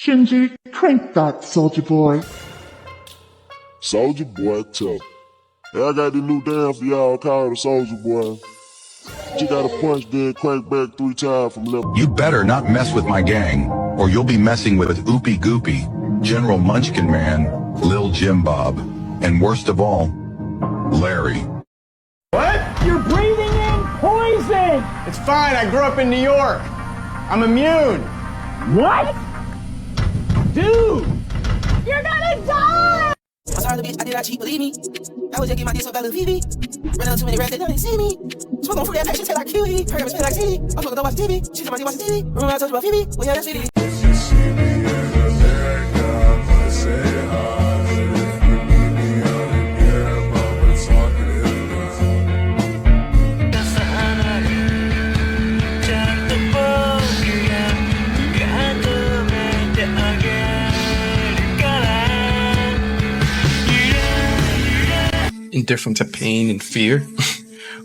Shinji, crank that, soldier boy. Soldier boy, tough. Hey, I got this new dance for y'all called the Soldier Boy. You gotta punch, then crank back 3 times from left. You better not mess with my gang, or you'll be messing with Oopie Goopy, General Munchkin Man, Lil Jim Bob, and worst of all, Larry. What? You're breathing in poison! It's fine, I grew up in New York. I'm immune. What? Dude! You're gonna die! I'm sorry, little bitch, I did not cheat, believe me. I was just getting my dick so bad, little Phoebe. Ran out too many rats, they don't even see me. Smoke on fruit, that shit taste like kiwi. Heard it smell like TV. I'm smoking, don't watch TV. She told my watch TV. Remember I told you about Phoebe? Well, yeah, that's Phoebe. Indifferent to pain and fear?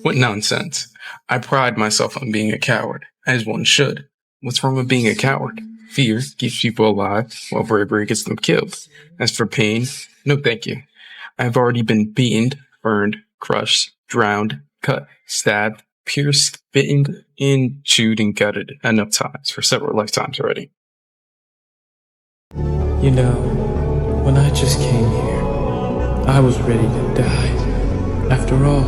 What nonsense. I pride myself on being a coward, as one should. What's wrong with being a coward? Fear keeps people alive, while bravery gets them killed. As for pain, no thank you. I have already been beaten, burned, crushed, drowned, cut, stabbed, pierced, bitten, and chewed and gutted enough times for several lifetimes already. You know, when I just came here, I was ready to die. After all,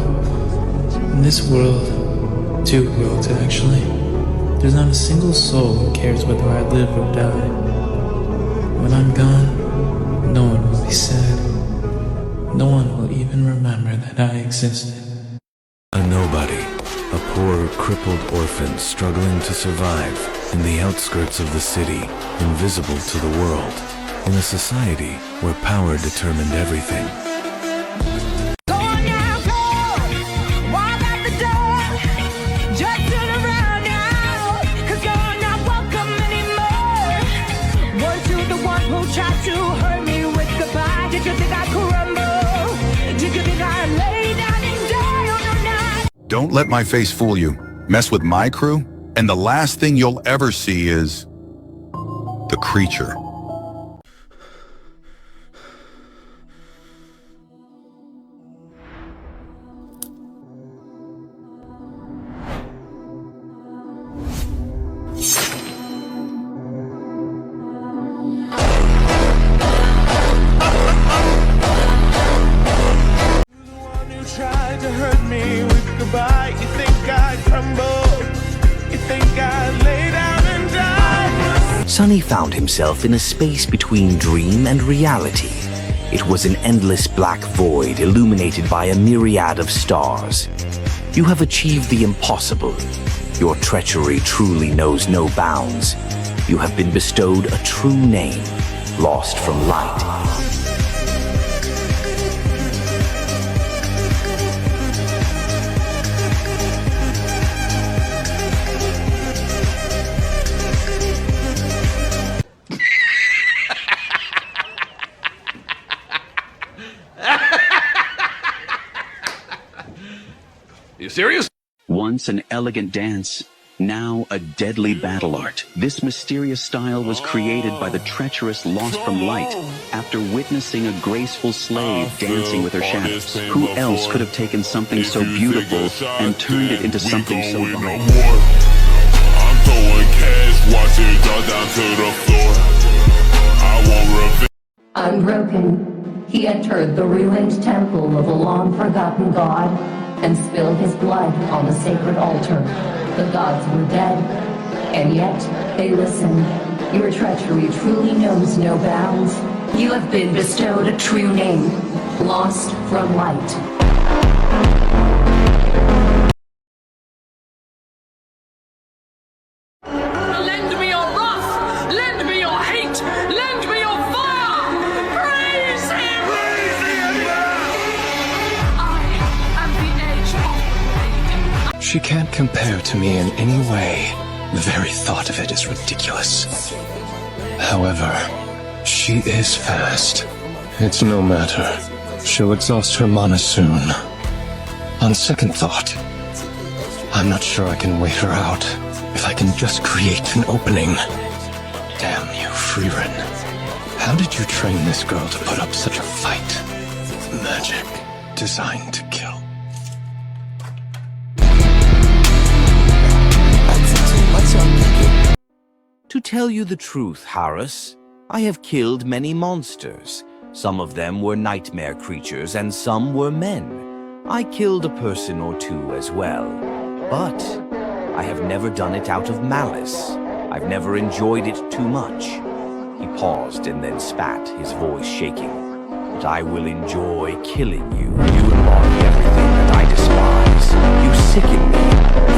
in this world, 2 worlds actually, there's not a single soul who cares whether I live or die. When I'm gone, no one will be sad. No one will even remember that I existed. A nobody, a poor, crippled orphan struggling to survive in the outskirts of the city, invisible to the world, in a society where power determined everything. Don't let my face fool you. Mess with my crew, and the last thing you'll ever see is the creature. Tried to hurt me with goodbye. You think I'd crumble? You think I'd lay down and die? Sonny found himself in a space between dream and reality. It was an endless black void illuminated by a myriad of stars. You have achieved the impossible. Your treachery truly knows no bounds. You have been bestowed a true name, lost from light. You serious? Once an elegant dance, now a deadly battle art. This mysterious style was created by the treacherous Lost from Light after witnessing a graceful slave dancing with her shadows. Who else could have taken something so beautiful and turned it into something so vile? I'm throwing cash, watch it drop down to the floor. I won't revenge. Unbroken, he entered the ruined temple of a long-forgotten god and spilled his blood on the sacred altar. The gods were dead, and yet they listened. Your treachery truly knows no bounds. You have been bestowed a true name, lost from light. Lend me your wrath! Lend me your hate! Lend me your fire! Praise him! I am the edge of the blade. She can't compare to me in any way. The very thought of it is ridiculous. However, she is fast. It's no matter. She'll exhaust her mana soon. On second thought, I'm not sure I can wait her out. If I can just create an opening. Damn you, Freeran, how did you train this girl to put up such a fight? Magic designed to kill. To tell you the truth, Harris, I have killed many monsters. Some of them were nightmare creatures and some were men. I killed a person or two as well. But I have never done it out of malice. I've never enjoyed it too much. He paused and then spat, his voice shaking. But I will enjoy killing you. You embody everything that I despise. You sicken me.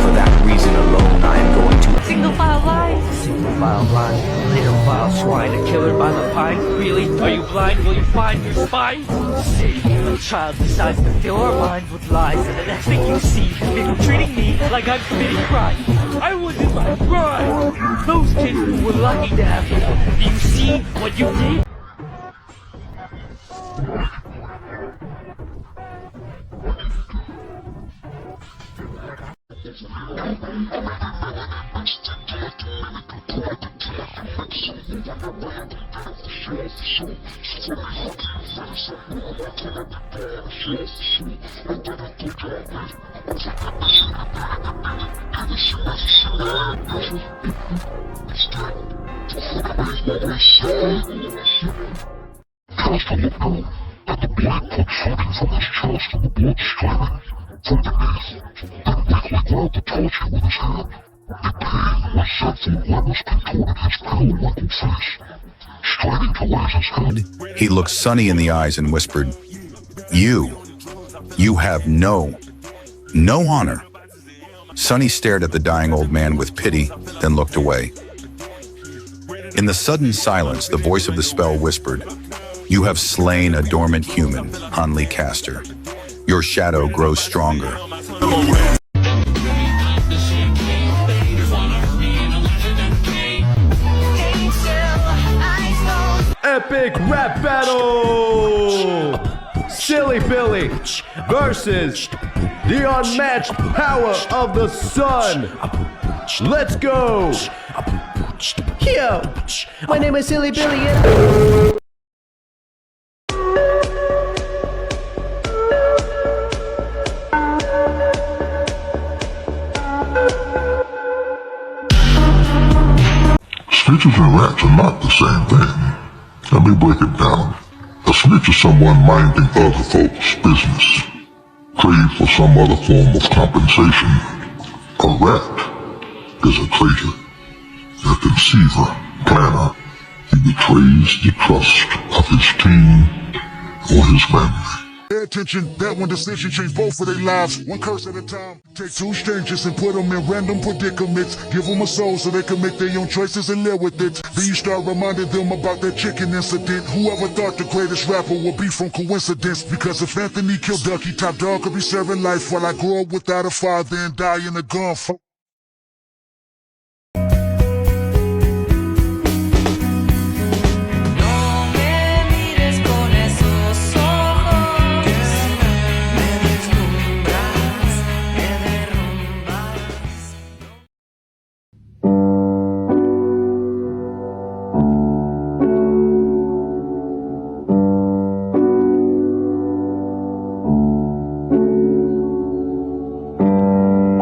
For that reason alone, I am going to... Single file line. Single file line. Little file swine. A killer by the pine. Really? Are you blind? Will you find your spine? A child decides to fill our minds with lies. And the next thing you see is treating me like I'm committing crime. I was in my prime. Those kids were lucky to have me. Do you see what you did? He looked Sonny in the eyes and whispered, You have no honor. Sonny stared at the dying old man with pity, then looked away. In the sudden silence, the voice of the spell whispered, You have slain a dormant human, Hanli Caster. Your shadow grows stronger. Epic rap battle! Silly Billy versus the unmatched power of the sun. Let's go! Yo, my name is Silly Billy and... Snitches and rats are not the same thing. Let me break it down. A snitch is someone minding other folks' business, crave for some other form of compensation. A rat is a traitor, a conceiver, planner. He betrays the trust of his team or his family. Pay attention, that one decision changed both of their lives, one curse at a time. Take two strangers and put them in random predicaments. Give them a soul so they can make their own choices and live with it. Then you start reminding them about that chicken incident. Whoever thought the greatest rapper would be from coincidence? Because if Anthony killed Ducky, Top Dog could be serving life while I grow up without a father and die in a gunfight.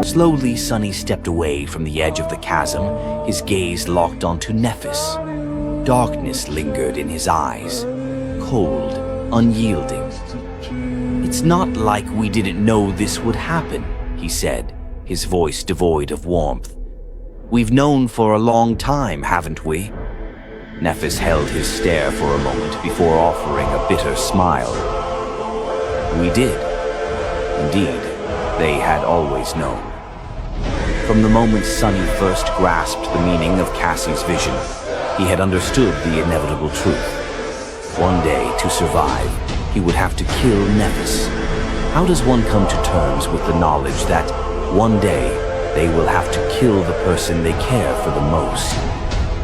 Slowly, Sonny stepped away from the edge of the chasm, his gaze locked onto Nephis. Darkness lingered in his eyes, cold, unyielding. It's not like we didn't know this would happen, he said, his voice devoid of warmth. We've known for a long time, haven't we? Nephis held his stare for a moment before offering a bitter smile. We did. Indeed, they had always known. From the moment Sonny first grasped the meaning of Cassie's vision, he had understood the inevitable truth. One day, to survive, he would have to kill Nephis. How does one come to terms with the knowledge that one day they will have to kill the person they care for the most?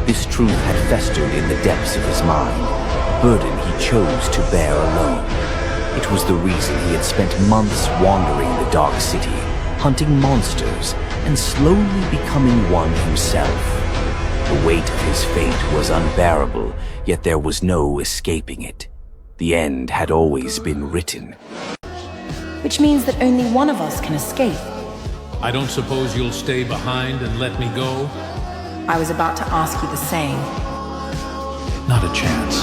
This truth had festered in the depths of his mind, a burden he chose to bear alone. It was the reason he had spent months wandering the dark city, hunting monsters, and slowly becoming one himself. The weight of his fate was unbearable, yet there was no escaping it. The end had always been written. Which means that only one of us can escape. I don't suppose you'll stay behind and let me go? I was about to ask you the same. Not a chance.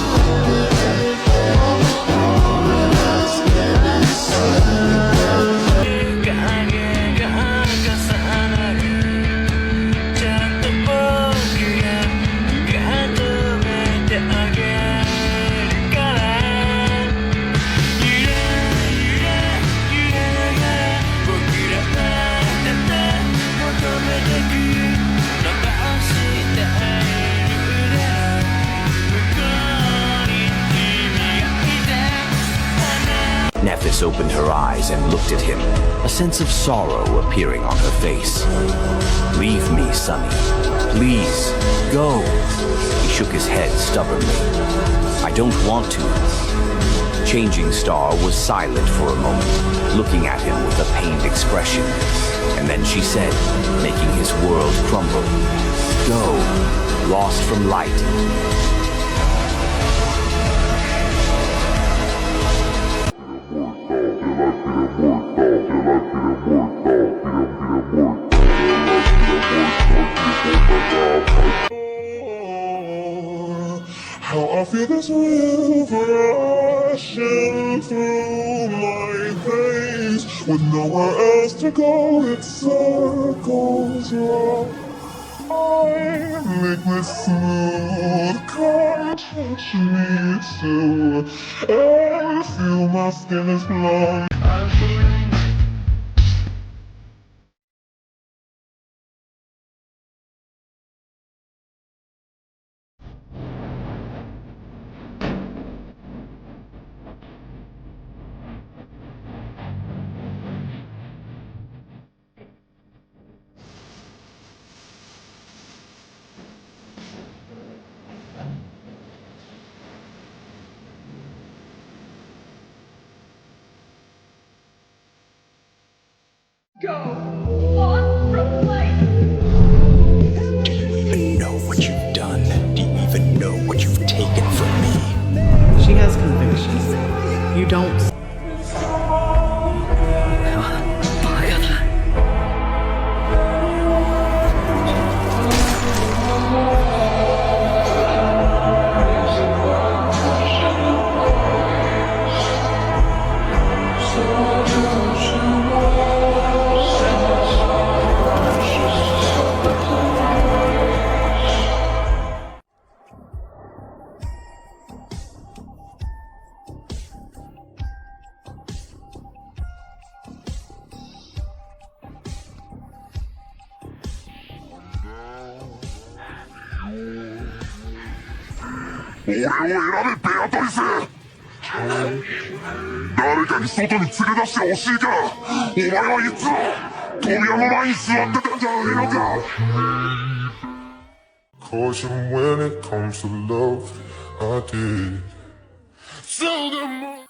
Nephis opened her eyes and looked at him, a sense of sorrow appearing on her face. "Leave me, Sonny. Please, go." He shook his head stubbornly. "I don't want to." Changing Star was silent for a moment, looking at him with a pained expression. And then she said, making his world crumble, "Go, lost from light." How I feel this river rushing through my veins, with nowhere else to go, it circles round. I liquid smooth, come touch me too, and feel my skin is blown. Go on from life. Do you even know what you've done? Do you even know what you've taken from me? She has convictions. You don't.俺を選べベアトリス。誰かに外に連れ出してほしいからお前はいつも扉の前に座ってたんじゃねえのか。 Caution when it comes to love, I did. So the more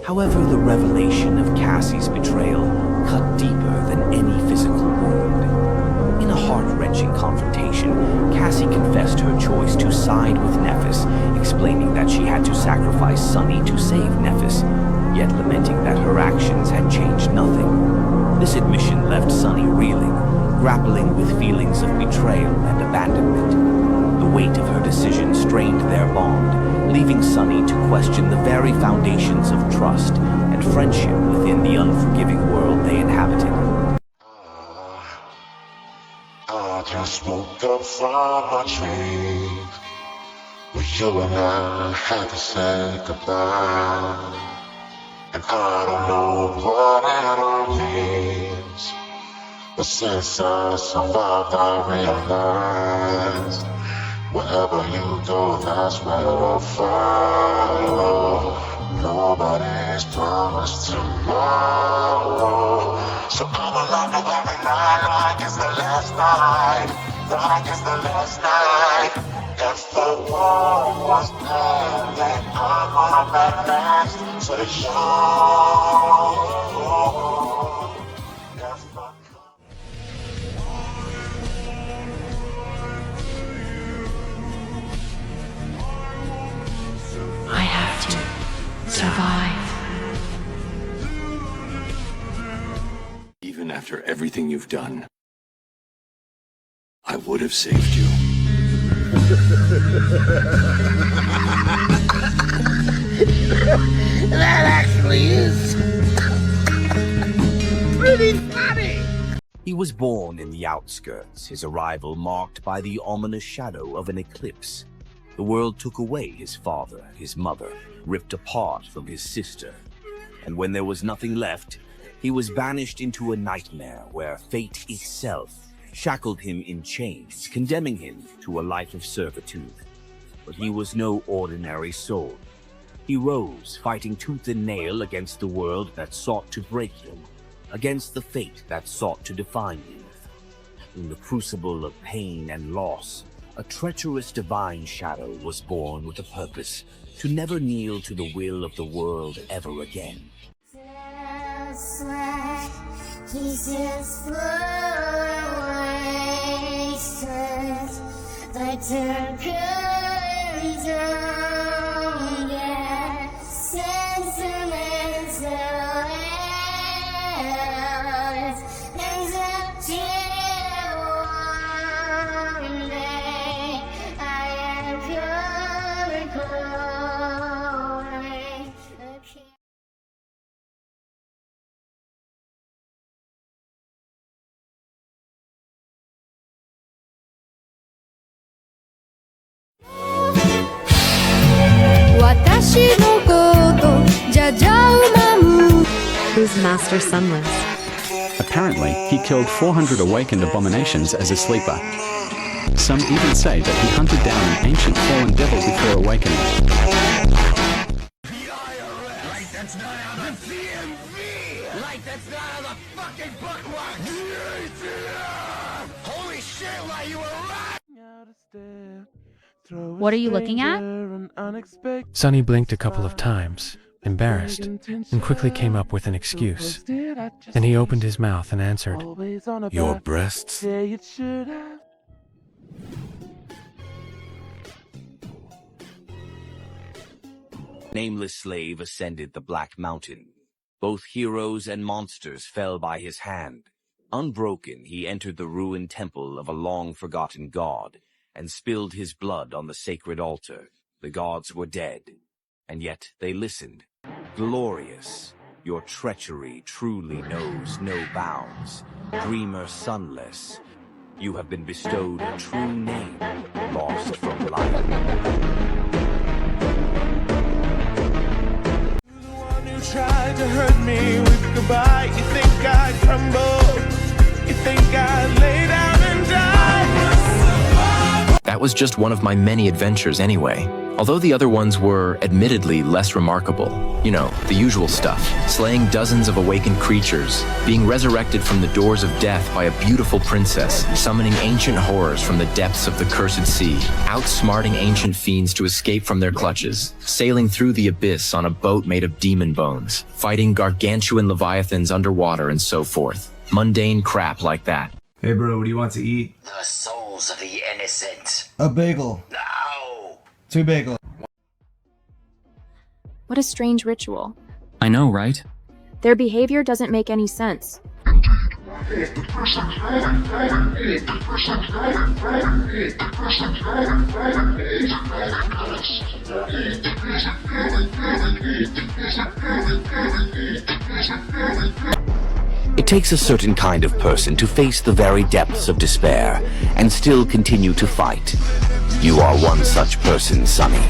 However, the revelation of Cassie's betrayal cut deeper than any physical wound. In a heart-wrenching confrontation, Cassie confessed her choice to side with Nephis, explaining that she had to sacrifice Sunny to save Nephis, yet lamenting that her actions had changed nothing. This admission left Sunny reeling, grappling with feelings of betrayal and abandonment. The weight of her decision strained their bond, leaving Sunny to question the very foundations of trust and friendship within the unforgiving world they inhabited. I just woke up from a dream where you and I had to say goodbye. And I don't know what it all means, but since I survived I realized wherever you go, that's where I'll follow. Nobody's promised tomorrow, so I'm alive to every night like it's the last night, like it's the last night. If the world was ending, I'm gonna make last to the show. survive. Even after everything you've done, I would have saved you. That actually is pretty funny. He was born in the outskirts, his arrival marked by the ominous shadow of an eclipse. The world took away his father, his mother, ripped apart from his sister. And when there was nothing left, he was banished into a nightmare where fate itself shackled him in chains, condemning him to a life of servitude. But he was no ordinary soul. He rose, fighting tooth and nail against the world that sought to break him, against the fate that sought to define him. In the crucible of pain and loss, a treacherous divine shadow was born with a purpose to never kneel to the will of the world ever again. Who's Master Sunless? Apparently, he killed 400 awakened abominations as a sleeper. Some even say that he hunted down an ancient fallen devil before awakening. Like that's not how the CMV! Like that's not how the fucking book works! Holy shit, why you were right! What are you looking at? Sonny blinked a couple of times, embarrassed, and quickly came up with an excuse. Then he opened his mouth and answered, Your breasts? Nameless slave ascended the Black Mountain. Both heroes and monsters fell by his hand. Unbroken, he entered the ruined temple of a long-forgotten god and spilled his blood on the sacred altar. The gods were dead, and yet they listened. Glorious, your treachery truly knows no bounds. Dreamer Sunless, you have been bestowed a true name, lost from life. You tried to hurt me with goodbye. You think I'd crumble? You think I'd lay down and die? That was just one of my many adventures anyway. Although the other ones were admittedly less remarkable. You know, the usual stuff. Slaying dozens of awakened creatures, being resurrected from the doors of death by a beautiful princess, summoning ancient horrors from the depths of the cursed sea, outsmarting ancient fiends to escape from their clutches, sailing through the abyss on a boat made of demon bones, fighting gargantuan leviathans underwater and so forth. Mundane crap like that. Hey bro, what do you want to eat? The souls of the innocent. A bagel. No! 2 bagels. What a strange ritual. I know, right? Their behavior doesn't make any sense. It takes a certain kind of person to face the very depths of despair and still continue to fight. You are one such person, Sonny.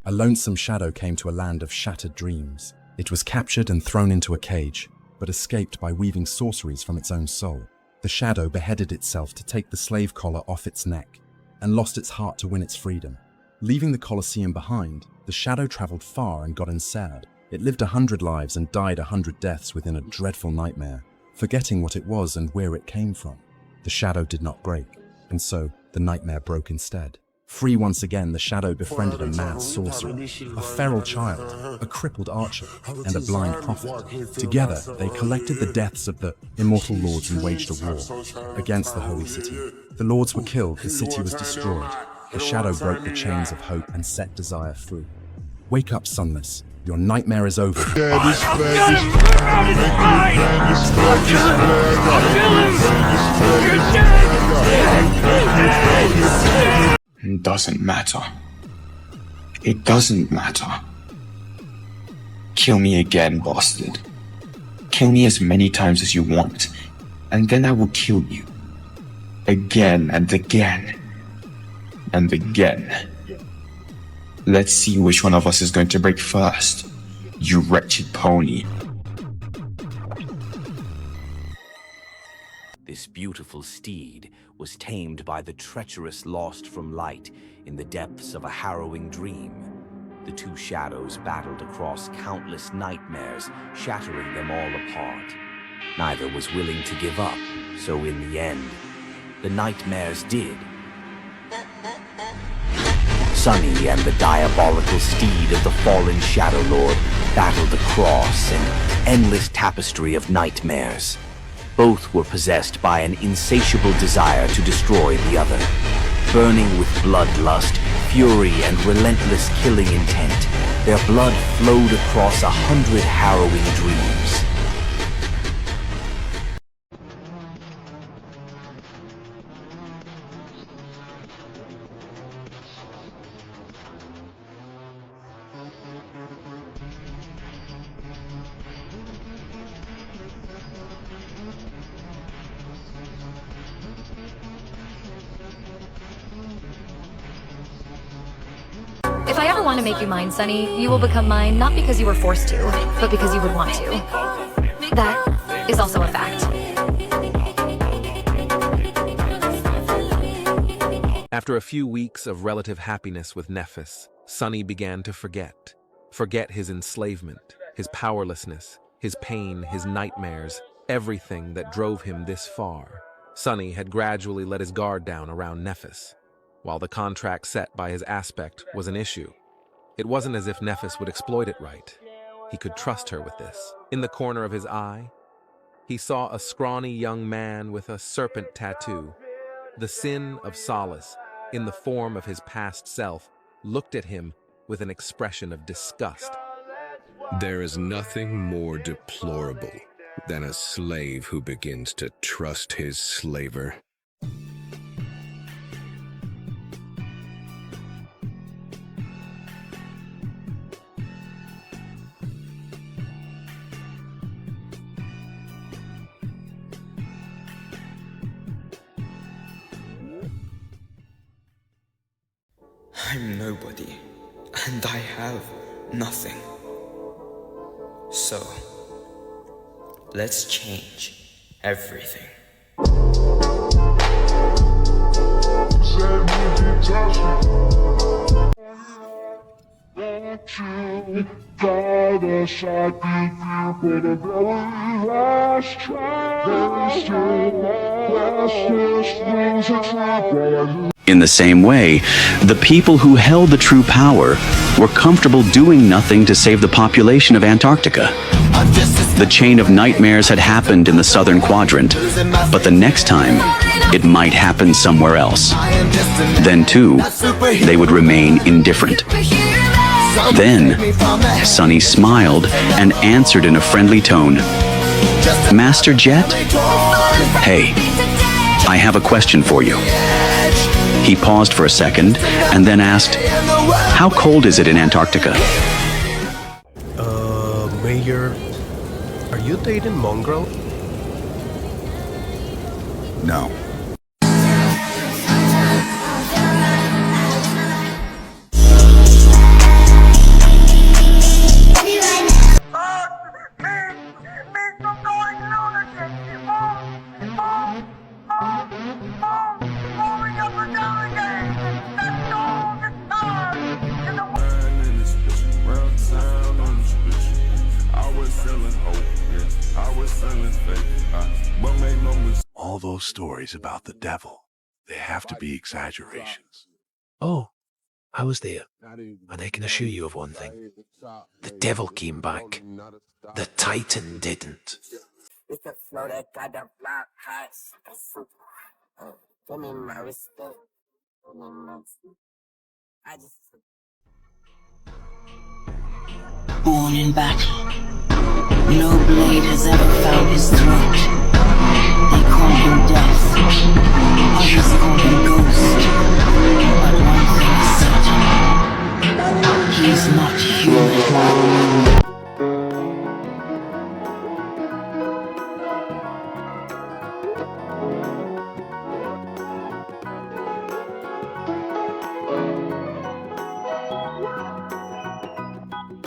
A lonesome shadow came to a land of shattered dreams. It was captured and thrown into a cage, but escaped by weaving sorceries from its own soul. The shadow beheaded itself to take the slave collar off its neck, and lost its heart to win its freedom. Leaving the Colosseum behind, the shadow traveled far and got ensnared. It lived 100 lives and died 100 deaths within a dreadful nightmare, forgetting what it was and where it came from. The shadow did not break, and so the nightmare broke instead. Free once again, the shadow befriended a mad sorcerer, a feral child, a crippled archer, and a blind prophet. Together, they collected the deaths of the immortal lords and waged a war against the holy city. The lords were killed, the city was destroyed. The shadow broke the chains of hope and set desire free. Wake up, Sunless. Your nightmare is over. It doesn't matter. It doesn't matter. Kill me again, bastard. Kill me as many times as you want, and then I will kill you. Again and again. And again. Let's see which one of us is going to break first, you wretched pony. This beautiful steed was tamed by the treacherous lost from light in the depths of a harrowing dream. The two shadows battled across countless nightmares, shattering them all apart. Neither was willing to give up, so in the end, the nightmares did. Sunny and the diabolical steed of the fallen Shadow Lord battled across an endless tapestry of nightmares. Both were possessed by an insatiable desire to destroy the other. Burning with bloodlust, fury, and relentless killing intent, their blood flowed across 100 harrowing dreams. If I ever want to make you mine, Sunny, you will become mine not because you were forced to, but because you would want to. That is also a fact. After a few weeks of relative happiness with Nephis, Sunny began to forget. Forget his enslavement, his powerlessness, his pain, his nightmares, everything that drove him this far. Sunny had gradually let his guard down around Nephis. While the contract set by his aspect was an issue, it wasn't as if Nephis would exploit it right. He could trust her with this. In the corner of his eye, he saw a scrawny young man with a serpent tattoo. The sin of solace, in the form of his past self, looked at him with an expression of disgust. There is nothing more deplorable than a slave who begins to trust his slaver. I'm nobody, and I have nothing. So, let's change everything. In the same way, the people who held the true power were comfortable doing nothing to save the population of Antarctica. The chain of nightmares had happened in the southern quadrant, but the next time, it might happen somewhere else. Then, too, they would remain indifferent. Then, Sunny smiled and answered in a friendly tone. Master Jet? Hey, I have a question for you. He paused for a second and then asked, how cold is it in Antarctica? Mayor, are you dating Mongrel? No. All those stories about the devil, they have to be exaggerations. Oh, I was there. And I can assure you of one thing. The devil came back. The Titan didn't. Born in battle, no blade has ever found his throat. They call him death, others call him ghost. But one thing is certain, he's not human.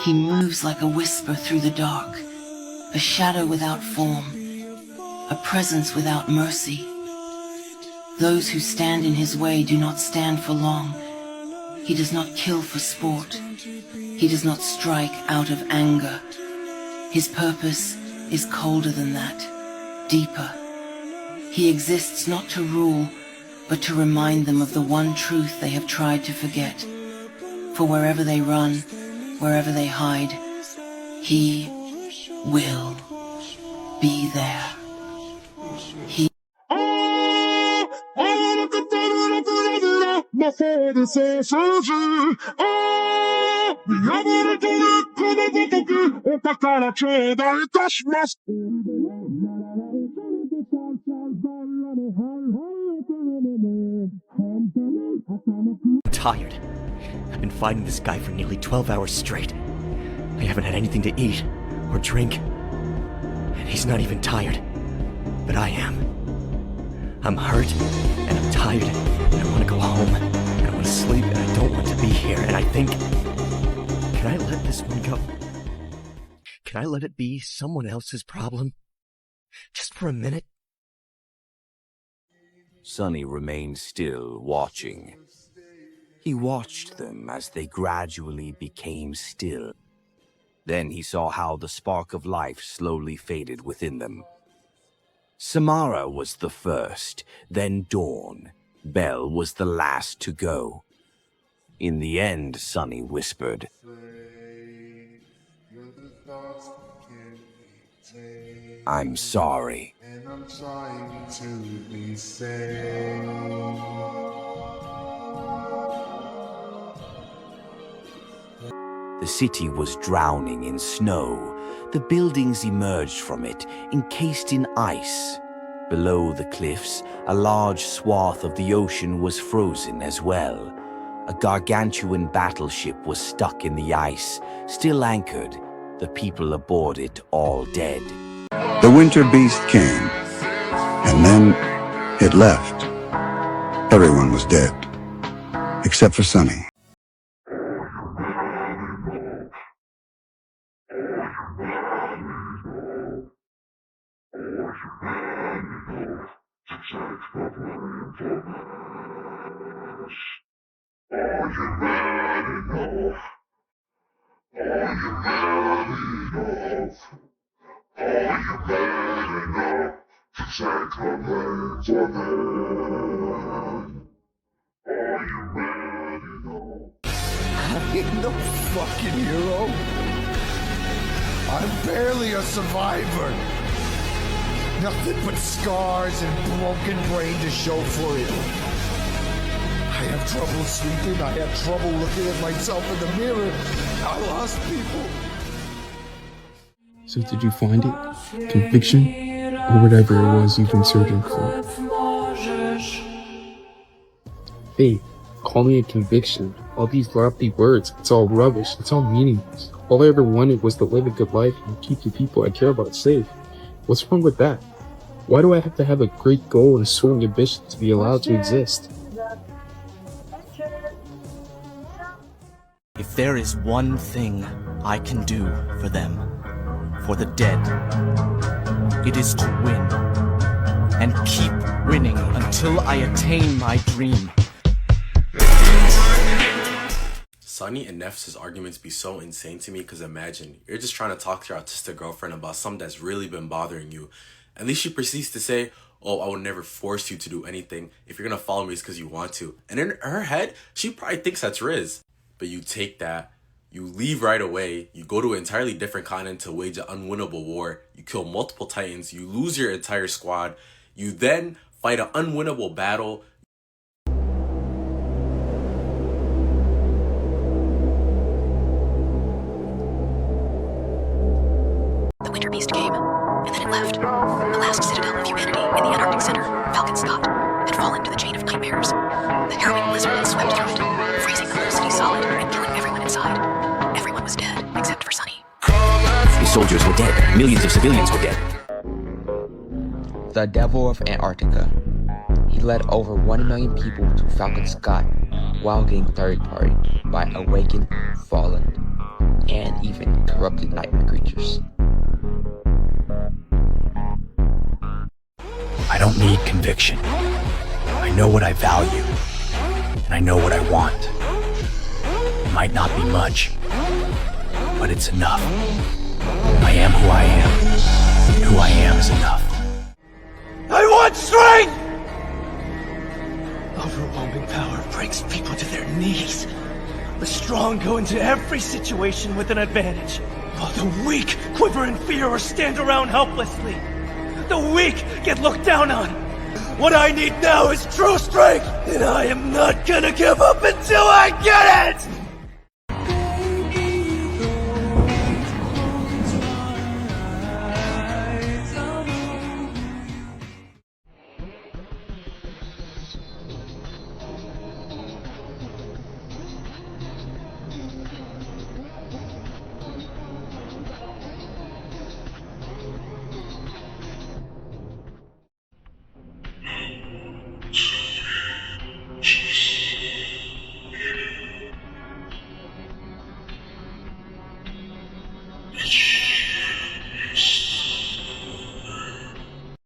He moves like a whisper through the dark, a shadow without form, a presence without mercy. Those who stand in his way do not stand for long. He does not kill for sport. He does not strike out of anger. His purpose is colder than that, deeper. He exists not to rule, but to remind them of the one truth they have tried to forget. For wherever they run, wherever they hide, he will be there. He tired. I've been fighting this guy for nearly 12 hours straight. I haven't had anything to eat or drink. And he's not even tired. But I am. I'm hurt, and I'm tired, and I want to go home, and I want to sleep, and I don't want to be here, and I think... Can I let this one go? Can I let it be someone else's problem? Just for a minute? Sonny remained still, watching. He watched them as they gradually became still. Then he saw how the spark of life slowly faded within them. Samara was the first, then Dawn. Belle was the last to go. In the end, Sonny whispered, "I'm sorry." And I'm trying to be sane. The city was drowning in snow. The buildings emerged from it, encased in ice. Below the cliffs, a large swath of the ocean was frozen as well. A gargantuan battleship was stuck in the ice, still anchored, the people aboard it all dead. The winter beast came, and then it left. Everyone was dead, except for Sonny. I'm no fucking hero. I'm barely a survivor. Nothing but scars and broken brain to show for it. I have trouble sleeping. I have trouble looking at myself in the mirror. I lost people. So did you find it? Conviction? Or whatever it was you've been searching for? Faith, call me a conviction. All these lofty words, it's all rubbish. It's all meaningless. All I ever wanted was to live a good life and keep the people I care about safe. What's wrong with that? Why do I have to have a great goal and a soaring ambition to be allowed to exist? If there is one thing I can do for them, for the dead, it is to win. And keep winning until I attain my dream. Sunny and Neff's arguments be so insane to me because imagine, you're just trying to talk to your autistic girlfriend about something that's really been bothering you. At least she proceeds to say, oh, I would never force you to do anything. If you're going to follow me, it's because you want to. And in her head, she probably thinks that's Riz. But you take that, you leave right away, you go to an entirely different continent to wage an unwinnable war, you kill multiple Titans, you lose your entire squad, you then fight an unwinnable battle. The Winter Beast came, and then it left. The last citadel of humanity in the Antarctic Center, Falcon Scott, had fallen to the chain of nightmares. The harrowing blizzard had swept through it, freezing the whole city solid and killing everyone inside. Everyone was dead, except for Sunny. His soldiers were dead. Millions of civilians were dead. The Devil of Antarctica. He led over 1 million people to Falcon Scott while getting third party by awakened, fallen, and even corrupted nightmare creatures. I don't need conviction. I know what I value, and I know what I want. It might not be much, but it's enough. I am who I am, and who I am is enough. I want strength! Overwhelming power breaks people to their knees. The strong go into every situation with an advantage, while the weak quiver in fear or stand around helplessly. The weak get looked down on. What I need now is true strength, and I am not gonna give up until I get it!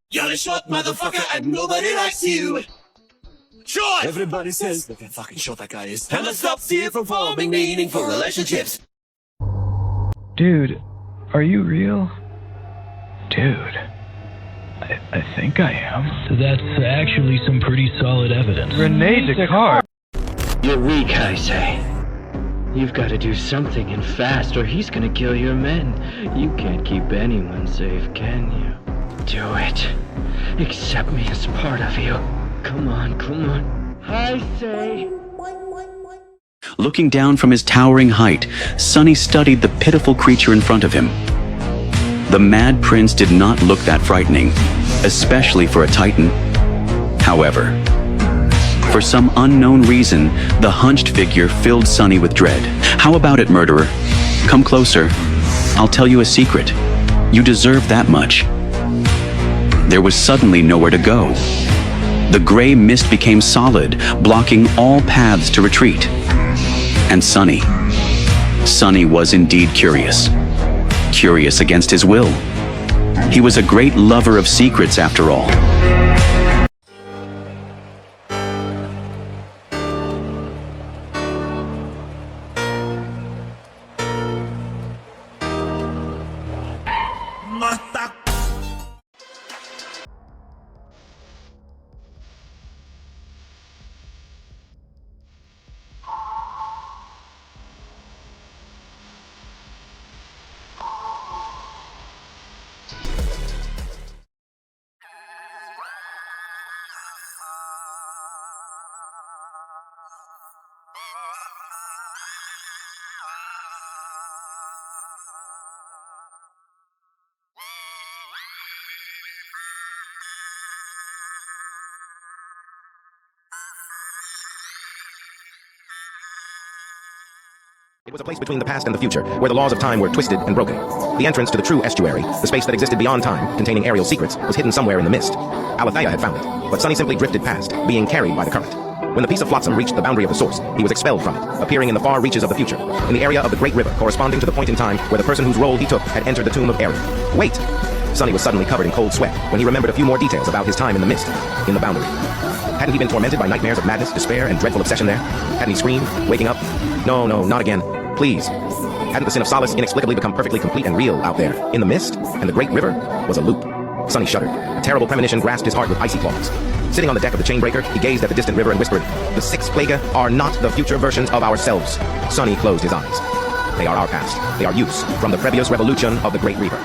You're a short motherfucker and nobody likes you. Short! Everybody says, look how fucking short that guy is. And that stops you from forming meaningful relationships. Dude, are you real? Dude, I think I am. That's actually some pretty solid evidence. Renee Descartes. You're weak, I say. You've got to do something and fast, or he's gonna kill your men. You can't keep anyone safe, can you? Do it. Accept me as part of you. Come on, come on. I say. Looking down from his towering height, Sunny studied the pitiful creature in front of him. The Mad Prince did not look that frightening, especially for a Titan. However, for some unknown reason, the hunched figure filled Sunny with dread. How about it, murderer? Come closer. I'll tell you a secret. You deserve that much. There was suddenly nowhere to go. The gray mist became solid, blocking all paths to retreat. And Sunny was indeed curious. Curious against his will. He was a great lover of secrets, after all. It was a place between the past and the future, where the laws of time were twisted and broken. The entrance to the true estuary, the space that existed beyond time, containing aerial secrets, was hidden somewhere in the mist. Alethea had found it, but Sunny simply drifted past, being carried by the current. When the piece of flotsam reached the boundary of the source, he was expelled from it, appearing in the far reaches of the future, in the area of the Great River, corresponding to the point in time where the person whose role he took had entered the tomb of Eren. Wait! Sunny was suddenly covered in cold sweat when he remembered a few more details about his time in the mist, in the boundary. Hadn't he been tormented by nightmares of madness, despair, and dreadful obsession there? Hadn't he screamed, waking up? No, not again. Please. Hadn't the sin of solace inexplicably become perfectly complete and real out there, in the mist, and the great river was a loop? Sonny shuddered. A terrible premonition grasped his heart with icy claws. Sitting on the deck of the chainbreaker, he gazed at the distant river and whispered, "The six plaga are not the future versions of ourselves." Sonny closed his eyes. They are our past. They are use from the previous revolution of the Great Reaver.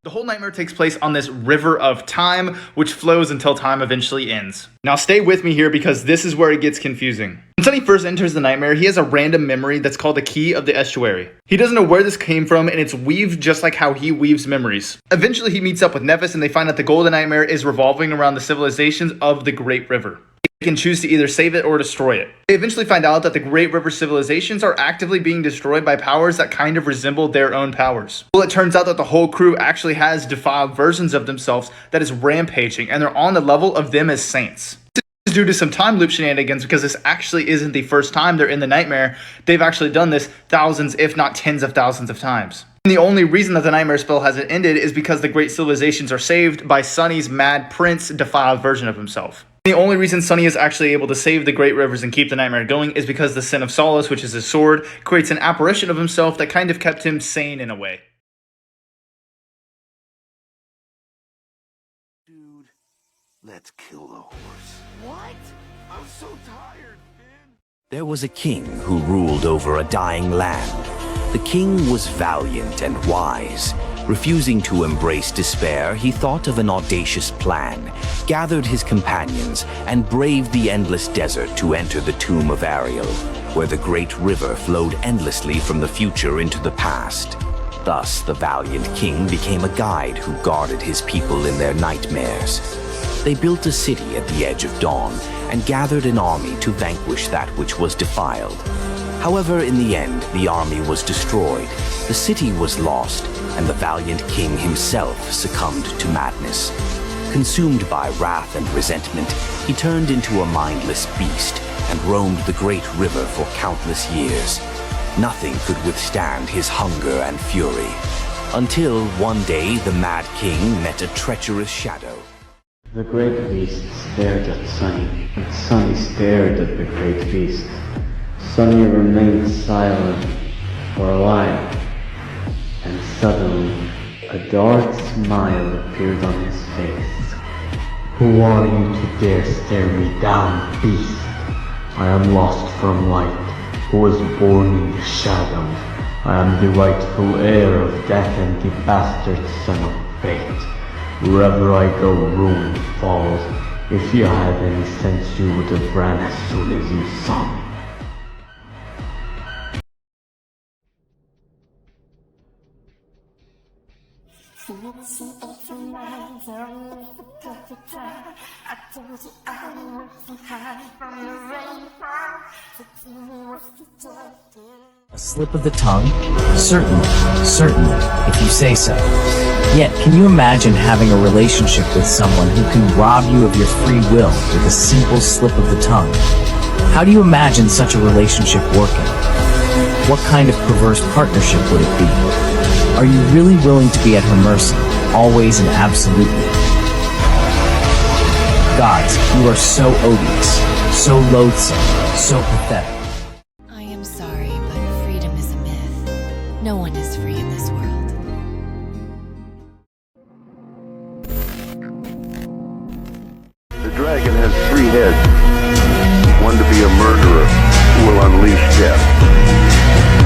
The whole nightmare takes place on this river of time, which flows until time eventually ends. Now stay with me here because this is where it gets confusing. When Sonny first enters the nightmare, he has a random memory that's called the Key of the Estuary. He doesn't know where this came from, and it's weaved just like how he weaves memories. Eventually he meets up with Nevis, and they find out the Golden Nightmare is revolving around the civilizations of the Great River. They can choose to either save it or destroy it. They eventually find out that the Great River civilizations are actively being destroyed by powers that kind of resemble their own powers. Well, it turns out that the whole crew actually has defiled versions of themselves that is rampaging, and they're on the level of them as saints. This is due to some time loop shenanigans, because this actually isn't the first time they're in the nightmare. They've actually done this thousands, if not tens of thousands of times. And the only reason that the nightmare spell hasn't ended is because the great civilizations are saved by Sonny's mad prince defiled version of himself. The only reason Sonny is actually able to save the Great Rivers and keep the nightmare going is because the Sin of Solace, which is his sword, creates an apparition of himself that kind of kept him sane in a way. Dude, let's kill the horse. What? I'm so tired, Finn. There was a king who ruled over a dying land. The king was valiant and wise. Refusing to embrace despair, he thought of an audacious plan, gathered his companions, and braved the endless desert to enter the tomb of Ariel, where the great river flowed endlessly from the future into the past. Thus, the valiant king became a guide who guarded his people in their nightmares. They built a city at the edge of dawn and gathered an army to vanquish that which was defiled. However, in the end, the army was destroyed, the city was lost, and the valiant king himself succumbed to madness. Consumed by wrath and resentment, he turned into a mindless beast and roamed the great river for countless years. Nothing could withstand his hunger and fury, until one day the mad king met a treacherous shadow. The great beast stared at Sonny, and Sonny stared at the great beast. Sonny remained silent for a while, and suddenly a dark smile appeared on his face. Who are you to dare stare me down, beast? I am lost from light, who was born in the shadows. I am the rightful heir of death and the bastard son of fate. Wherever I go, ruin falls. If you had any sense, you would have ran as soon as you saw me. A slip of the tongue? Certainly, if you say so. Yet, can you imagine having a relationship with someone who can rob you of your free will with a simple slip of the tongue? How do you imagine such a relationship working? What kind of perverse partnership would it be? Are you really willing to be at her mercy, always and absolutely? Gods, you are so odious, so loathsome, so pathetic. I am sorry, but freedom is a myth. No one is free in this world. The dragon has 3 heads. One to be a murderer who will unleash death.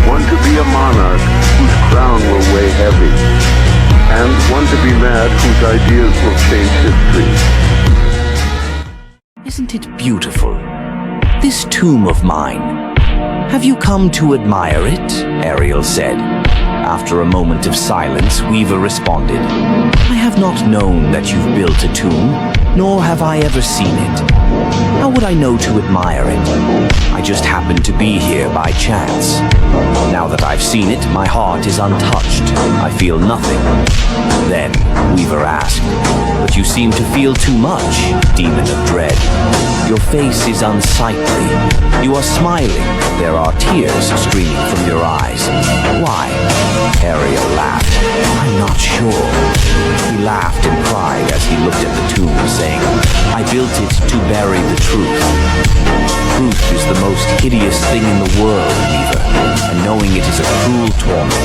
One to be a monarch whose crown will weigh heavy. And one to be mad whose ideas will change history. Isn't it beautiful? This tomb of mine. Have you come to admire it? Ariel said. After a moment of silence, Weaver responded, I have not known that you've built a tomb, nor have I ever seen it. How would I know to admire it? I just happened to be here by chance. Now that I've seen it, my heart is untouched. I feel nothing. Then Weaver asked, but you seem to feel too much, demon of dread. Your face is unsightly. You are smiling, but there are tears streaming from your eyes. Why? Ariel laughed. I'm not sure. He laughed and cried as he looked at the tomb, saying, I built it to bury the truth. Truth is the most hideous thing in the world, Weaver, and knowing it is a cruel torment.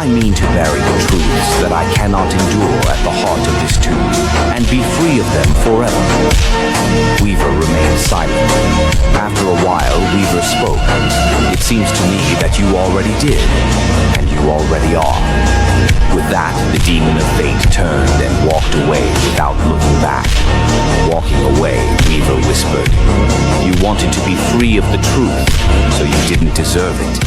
I mean to bury the truths that I cannot endure at the heart of this tomb, and be free of them forever. Weaver remained silent. After a while, Weaver spoke. It seems to me that you already did, and you already are. With that, the demon of fate turned and walked away without looking back. Walking away, Weaver whispered, you wanted to be free of the truth, so you didn't deserve it.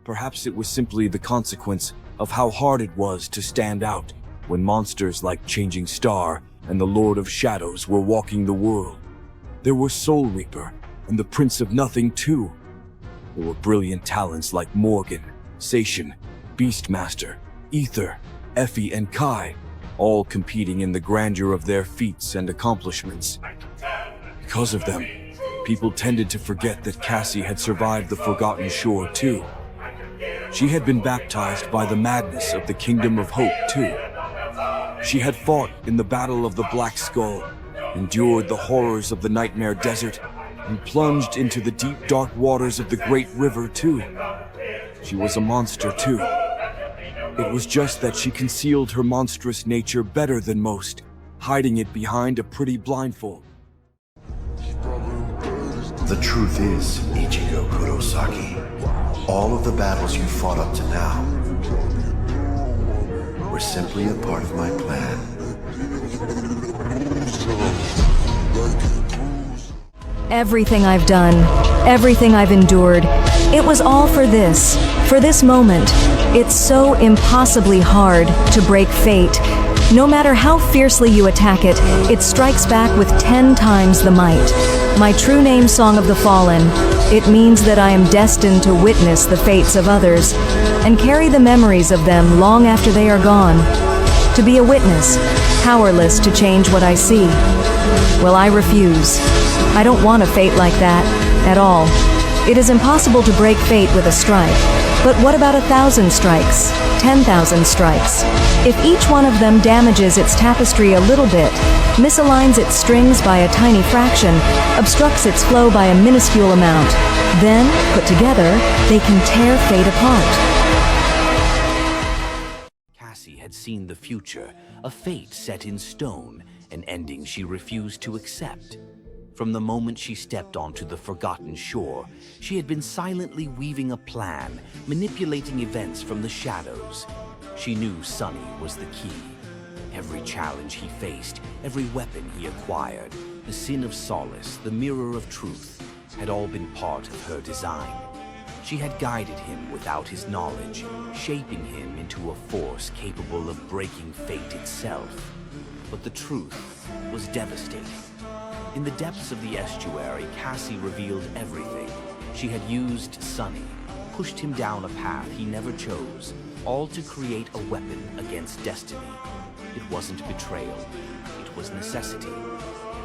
Perhaps it was simply the consequence of how hard it was to stand out when monsters like Changing Star and the Lord of Shadows were walking the world. There were Soul Reaper and the Prince of Nothing too. There were brilliant talents like Morgan, Sation, Beastmaster, Ether, Effie, and Kai, all competing in the grandeur of their feats and accomplishments. Because of them, people tended to forget that Cassie had survived the Forgotten Shore too. She had been baptized by the madness of the Kingdom of Hope too. She had fought in the Battle of the Black Skull, endured the horrors of the Nightmare Desert, and plunged into the deep dark waters of the Great River too. She was a monster too. It was just that she concealed her monstrous nature better than most, hiding it behind a pretty blindfold. The truth is, Ichigo Kurosaki, all of the battles you fought up to now were simply a part of my plan. Everything I've done, everything I've endured, it was all for this moment. It's so impossibly hard to break fate. No matter how fiercely you attack it, it strikes back with 10 times the might. My true name, Song of the Fallen. It means that I am destined to witness the fates of others and carry the memories of them long after they are gone. To be a witness, powerless to change what I see. Well, I refuse. I don't want a fate like that, at all. It is impossible to break fate with a strike. But what about 1,000 strikes? 10,000 strikes? If each one of them damages its tapestry a little bit, misaligns its strings by a tiny fraction, obstructs its flow by a minuscule amount, then, put together, they can tear fate apart. Cassie had seen the future, a fate set in stone, an ending she refused to accept. From the moment she stepped onto the Forgotten Shore, she had been silently weaving a plan, manipulating events from the shadows. She knew Sunny was the key. Every challenge he faced, every weapon he acquired, the sin of solace, the mirror of truth, had all been part of her design. She had guided him without his knowledge, shaping him into a force capable of breaking fate itself. But the truth was devastating. In the depths of the estuary, Cassie revealed everything. She had used Sunny, pushed him down a path he never chose, all to create a weapon against destiny. It wasn't betrayal, it was necessity.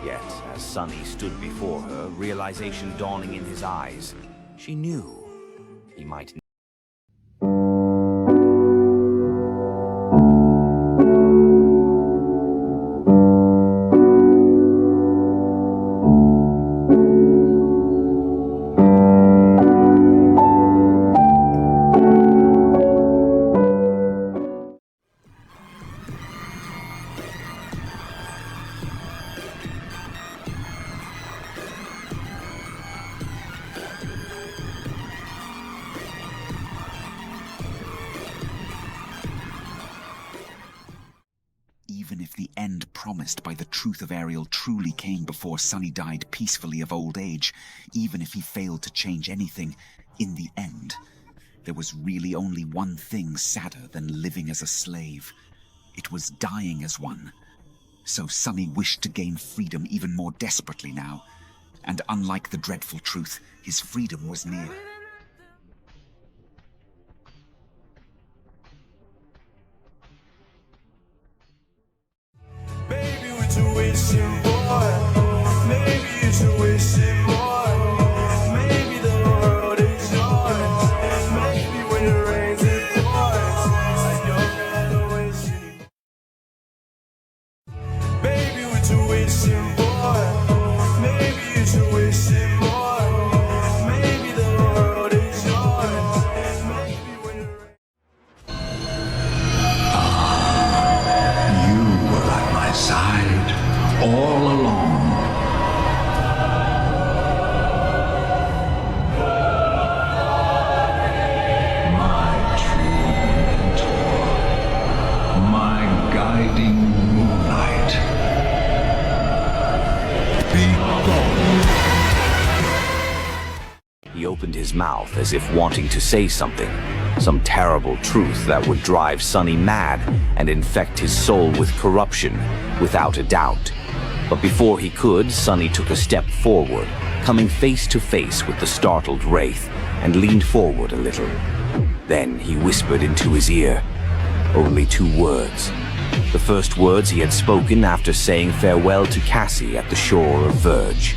Yet, as Sunny stood before her, realization dawning in his eyes, she knew he might promised by the truth of Ariel truly came before Sunny died peacefully of old age, even if he failed to change anything, in the end, there was really only one thing sadder than living as a slave. It was dying as one. So Sunny wished to gain freedom even more desperately now, and unlike the dreadful truth, his freedom was near. Baby, what you wishing for? Maybe you should wish it more. Maybe the world is yours. Maybe when it rains it pours. I don't gotta wish it. Baby, what you wishing for? Maybe you should wish it more. Maybe the world is yours. Maybe when it You were at my side all along. My true mentor, my guiding moonlight. Be gone. He opened his mouth as if wanting to say something, some terrible truth that would drive Sunny mad and infect his soul with corruption, without a doubt. But before he could, Sunny took a step forward, coming face to face with the startled Wraith, and leaned forward a little. Then he whispered into his ear, only 2 words. The first words he had spoken after saying farewell to Cassie at the shore of Verge.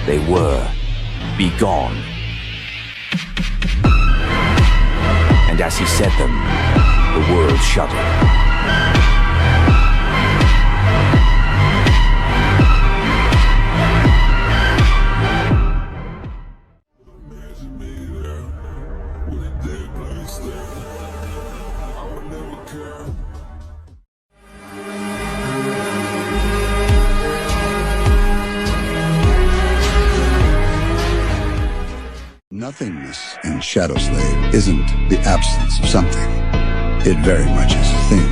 They were, "Be gone." And as he said them, the world shuddered. Nothingness in Shadow Slave isn't the absence of something. It very much is a thing.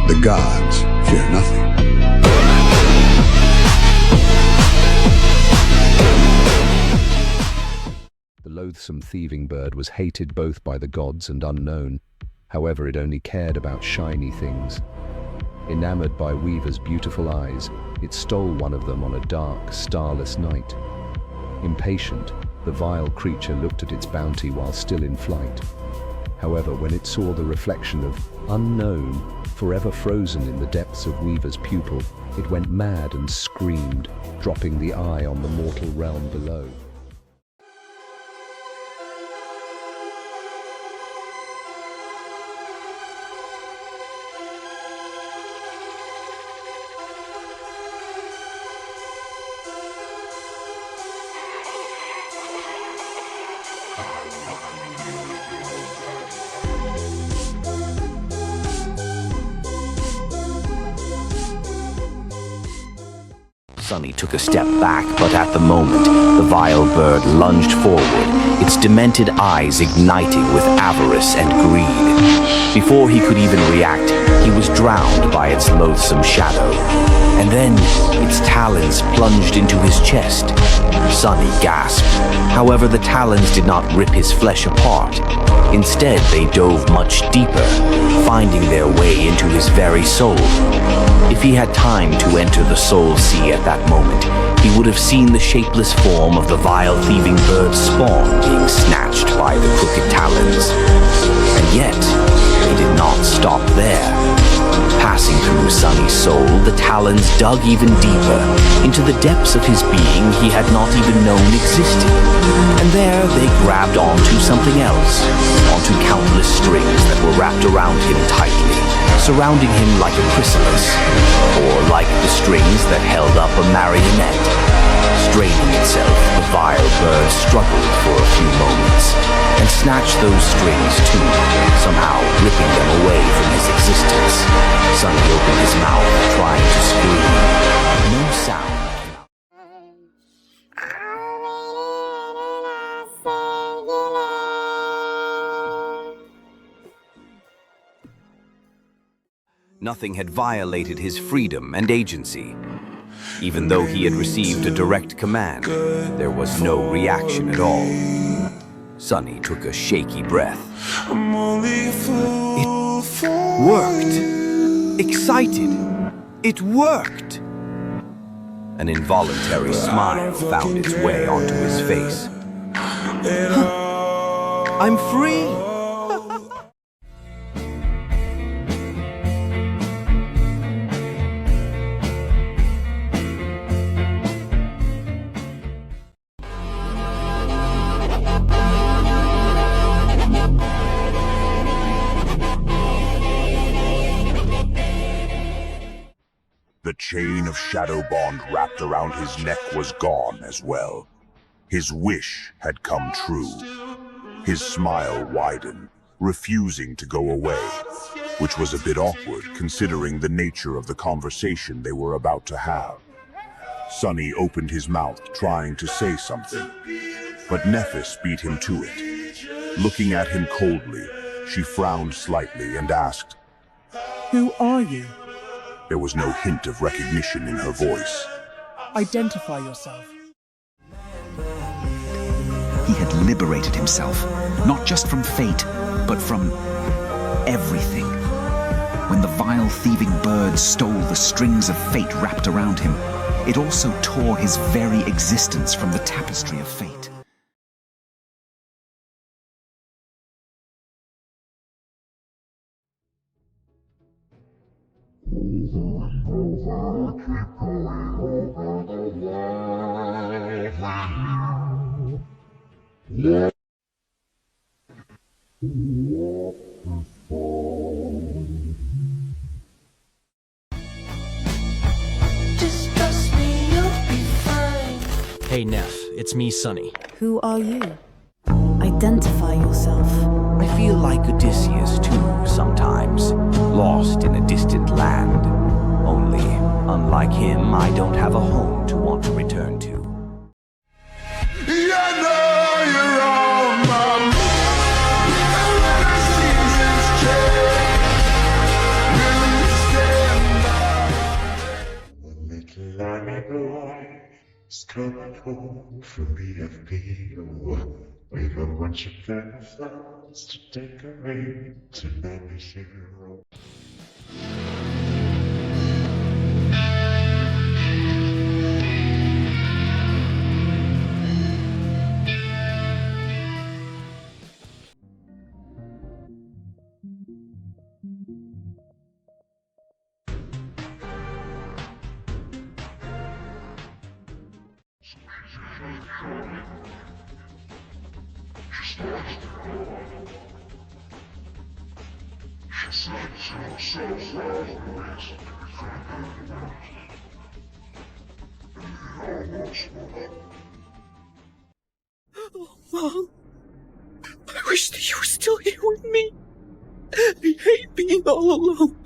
The gods fear nothing. The loathsome thieving bird was hated both by the gods and unknown. However, it only cared about shiny things. Enamored by Weaver's beautiful eyes, it stole one of them on a dark, starless night. Impatient, the vile creature looked at its bounty while still in flight. However, when it saw the reflection of unknown, forever frozen in the depths of Weaver's pupil, it went mad and screamed, dropping the eye on the mortal realm below. Sunny took a step back, but at the moment, the vile bird lunged forward, its demented eyes igniting with avarice and greed. Before he could even react, he was drowned by its loathsome shadow. And then, its talons plunged into his chest. Sunny gasped. However, the talons did not rip his flesh apart. Instead, they dove much deeper, finding their way into his very soul. If he had time to enter the soul sea at that moment, he would have seen the shapeless form of the vile thieving bird's spawn being snatched by the crooked talons. And yet, he did not stop there. Passing through Sunny's soul, the talons dug even deeper, into the depths of his being he had not even known existed. And there they grabbed onto something else, onto countless strings that were wrapped around him tightly, surrounding him like a chrysalis, or like the strings that held up a marionette. Straining itself, the vile bird struggled for a few moments, and snatched those strings too, somehow ripping them away from his existence. Sunny opened his mouth, trying to scream. No sound. Nothing had violated his freedom and agency. Even though he had received a direct command, there was no reaction at all. Sunny took a shaky breath. It worked. Excited. It worked. An involuntary smile found its way onto his face. I'm free! The chain of shadow bond wrapped around his neck was gone as well. His wish had come true. His smile widened, refusing to go away, which was a bit awkward considering the nature of the conversation they were about to have. Sunny opened his mouth trying to say something, but Nephis beat him to it. Looking at him coldly, she frowned slightly and asked, "Who are you? There was no hint of recognition in her voice. Identify yourself." He had liberated himself, not just from fate, but from everything. When the vile thieving bird stole the strings of fate wrapped around him, it also tore his very existence from the tapestry of fate. Just trust me, you'll be fine. Hey, Neff, it's me, Sunny. Who are you? Identify yourself. I feel like Odysseus too, sometimes, lost in a distant land. Only, unlike him, I don't have a home to want to return to. Coming home from BFP. We have a bunch of fans to decorate to every hero. Mom, I wish that you were still here with me. I hate being all alone.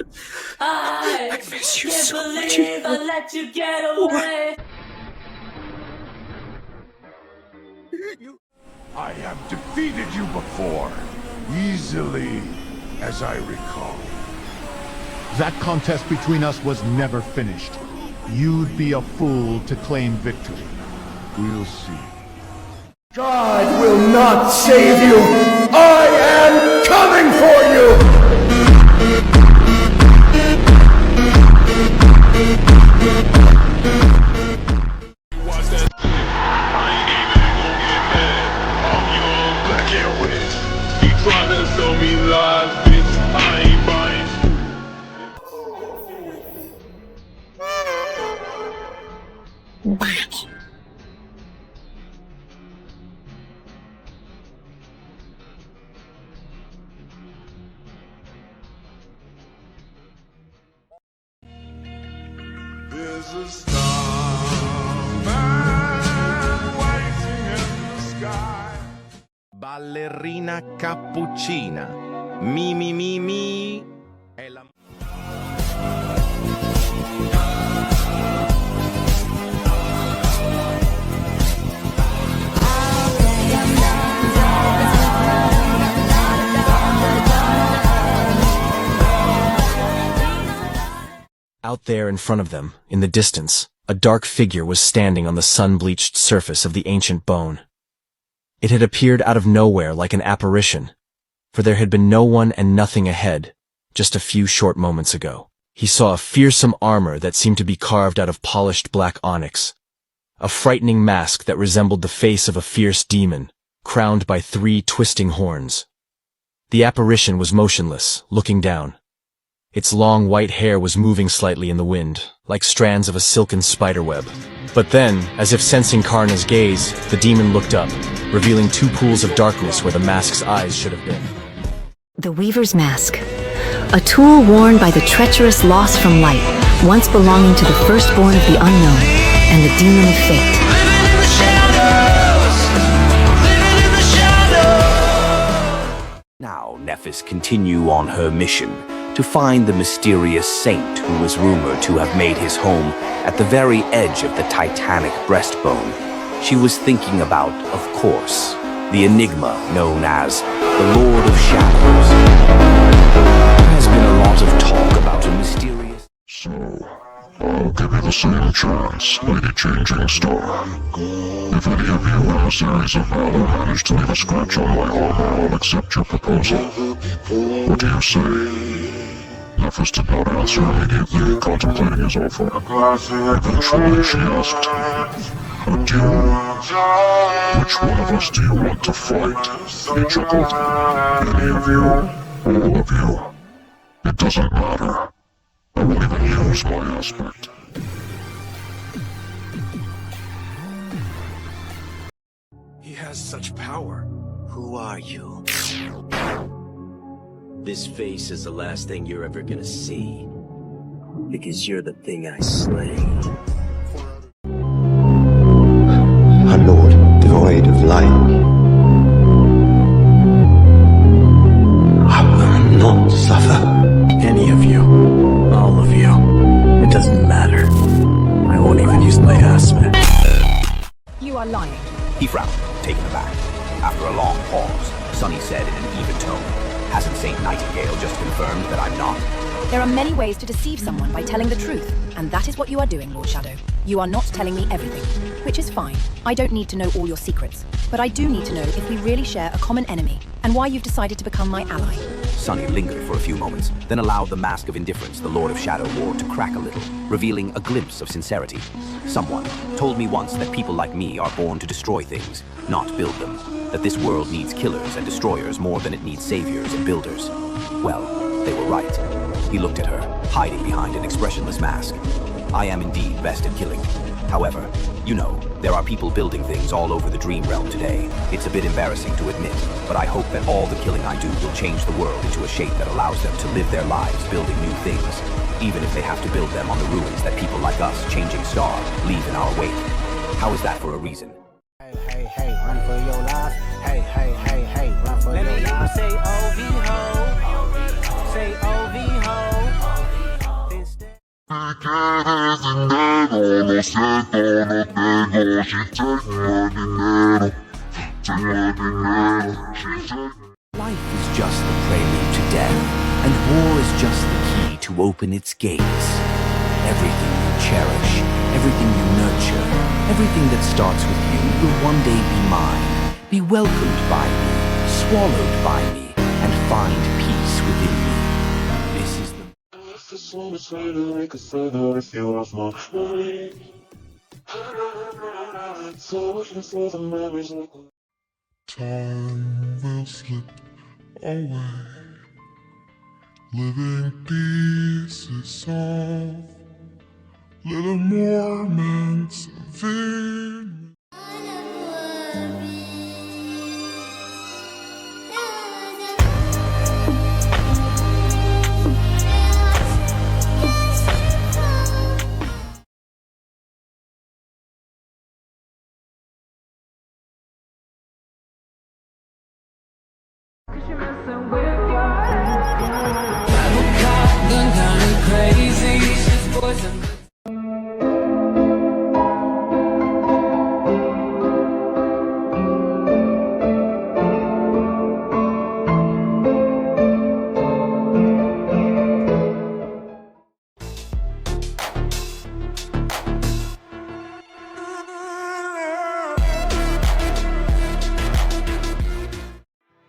I miss you can't so much. believe I let you get away. I have defeated you before, easily, as I recall. That contest between us was never finished. You'd be a fool to claim victory. We'll see. God will not save you. I am coming for you. There's a starman waiting in the sky. Ballerina cappuccina. Mi mi mi mi. È la... Out there in front of them, in the distance, a dark figure was standing on the sun-bleached surface of the ancient bone. It had appeared out of nowhere like an apparition, for there had been no one and nothing ahead, just a few short moments ago. He saw a fearsome armor that seemed to be carved out of polished black onyx, a frightening mask that resembled the face of a fierce demon, crowned by 3 twisting horns. The apparition was motionless, looking down. Its long white hair was moving slightly in the wind, like strands of a silken spiderweb. But then, as if sensing Karna's gaze, the demon looked up, revealing 2 pools of darkness where the mask's eyes should have been. The Weaver's Mask. A tool worn by the treacherous lost from light, once belonging to the firstborn of the unknown and the demon of fate. Now Nephis continue on her mission to find the mysterious saint who was rumored to have made his home at the very edge of the titanic breastbone. She was thinking about, of course, the enigma known as the Lord of Shadows. There has been a lot of talk about a mysterious... So, I'll give you the same chance, Lady Changing Star. If any of you emissaries of valor manage to leave a scratch on my armor, I'll accept your proposal. What do you say? Nephis did not answer immediately, contemplating his offer. Eventually she asked, "A duel? Which one of us do you want to fight?" He chuckled. "Any of you? All of you? It doesn't matter. I won't even use my aspect." He has such power. Who are you? This face is the last thing you're ever gonna see. Because you're the thing I slay. A lord devoid of light. I will not suffer. Any of you. All of you. It doesn't matter. I won't even use my aspect. You are lying. He frowned, taken aback. After a long pause, Sunny said in an even tone, "Hasn't Saint Nightingale just confirmed that I'm not?" There are many ways to deceive someone by telling the truth, and that is what you are doing, Lord Shadow. You are not telling me everything, which is fine. I don't need to know all your secrets, but I do need to know if we really share a common enemy, and why you've decided to become my ally. Sunny lingered for a few moments, then allowed the mask of indifference the Lord of Shadow wore to crack a little, revealing a glimpse of sincerity. "Someone told me once that people like me are born to destroy things, not build them. That this world needs killers and destroyers more than it needs saviors and builders. Well, they were right." He looked at her, hiding behind an expressionless mask. "I am indeed best at killing. However, you know, there are people building things all over the dream realm today. It's a bit embarrassing to admit, but I hope that all the killing I do will change the world into a shape that allows them to live their lives building new things, even if they have to build them on the ruins that people like us, Changing Star, leave in our wake. How is that for a reason?" Hey, hey, run for your life. Hey, hey, hey, hey, run for your life. Let me hear you say OV-ho. Say OV-ho. Life is just the prelude to death, and war is just the key to open its gates. Everything you cherish, everything you nurture, everything that starts with you will one day be mine, be welcomed by me, swallowed by me, and find peace within me. This is the... If it's one is later, make a further if you have my money. So looking for the memories like time will slip away, living pieces of little moments of it.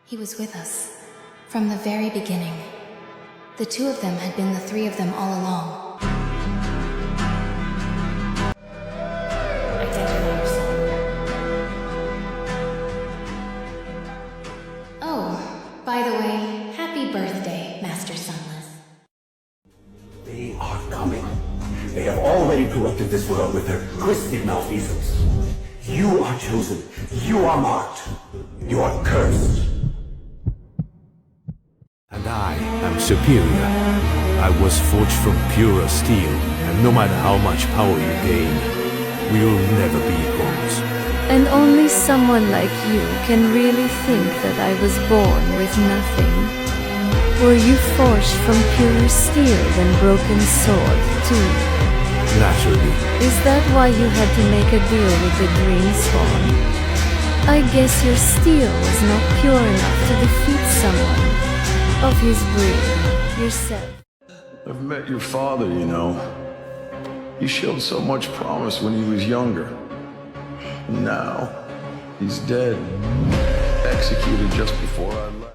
He was with us. From the very beginning. The two of them had been the three of them all along. Oh, by the way, happy birthday, Master Sunless. They are coming. They have already corrupted this world with their twisted malfeasance. You are chosen. You are marked. You are cursed. And I am superior. I was forged from purer steel, and no matter how much power you gain, we will never be equals. And only someone like you can really think that I was born with nothing. Were you forged from purer steel than broken sword, too? Naturally. Is that why you had to make a deal with the Green Swan? I guess your steel was not pure enough to defeat someone of his breed, yourself. I've met your father, you know. He showed so much promise when he was younger. Now, he's dead. Executed just before I left.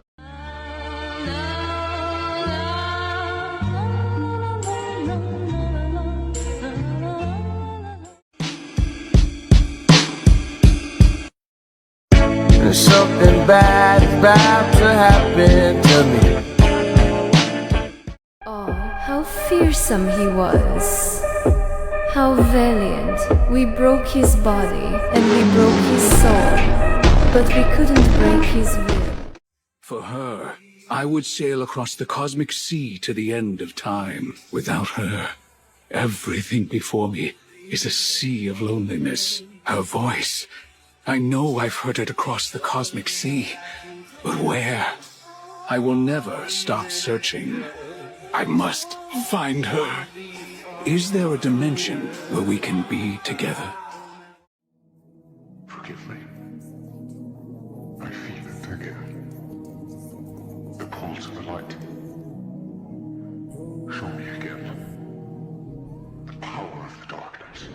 Something bad is about to happen to me. Oh, how fearsome he was. How valiant. We broke his body and we broke his soul, but we couldn't break his will. For her, I would sail across the cosmic sea to the end of time. Without her, everything before me is a sea of loneliness. Her voice, I know I've heard it across the cosmic sea, but where? I will never stop searching. I must find her. Is there a dimension where we can be together? Forgive me. I feel it again. The pulse of the light. Show me again the power of the darkness.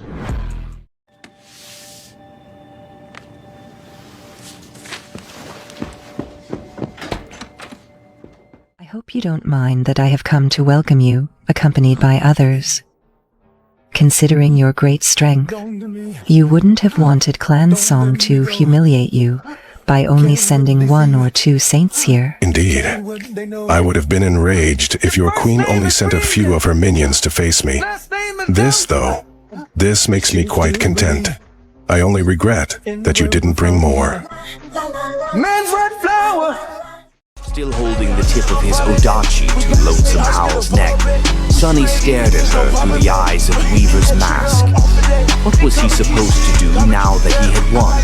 I hope you don't mind that I have come to welcome you, accompanied by others. Considering your great strength, you wouldn't have wanted Clan Song to humiliate you by only sending 1 or 2 saints here. Indeed. I would have been enraged if your queen only sent a few of her minions to face me. This, though, this makes me quite content. I only regret that you didn't bring more. Man's red flower! Still holding the tip of his odachi to Lonesome Howl's neck, Sunny stared at her through the eyes of Weaver's mask. What was he supposed to do now that he had won?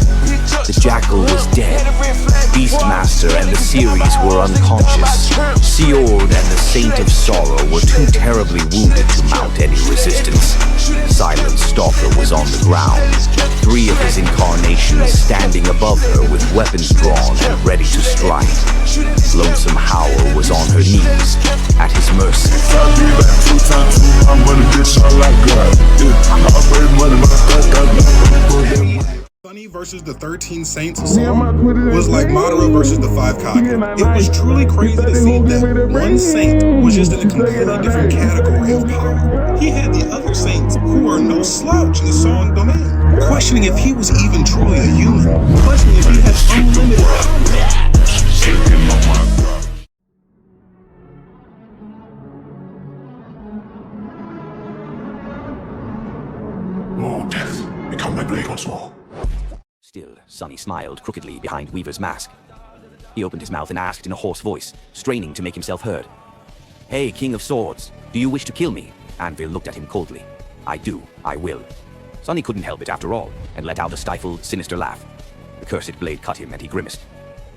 The Jackal was dead. Beastmaster and the series were unconscious. Seord and the Saint of Sorrow were too terribly wounded to mount any resistance. Silent Stalker was on the ground, 3 of his incarnations standing above her with weapons drawn and ready to strike. Lonesome Howl was on her knees, at his mercy. Sunny versus the 13 Saints song was like Madara versus the 5 Kage. It was truly crazy to see that one saint was just in a completely different category of power. He had the other saints who are no slouch in the song domain, questioning if he was even truly a human, questioning if he had unlimited power. More death. Become my blade once more. Still, Sunny smiled crookedly behind Weaver's mask. He opened his mouth and asked in a hoarse voice, straining to make himself heard. "Hey, King of Swords, do you wish to kill me?" Anvil looked at him coldly. "I do, I will." Sunny couldn't help it after all, and let out a stifled, sinister laugh. The cursed blade cut him, and he grimaced.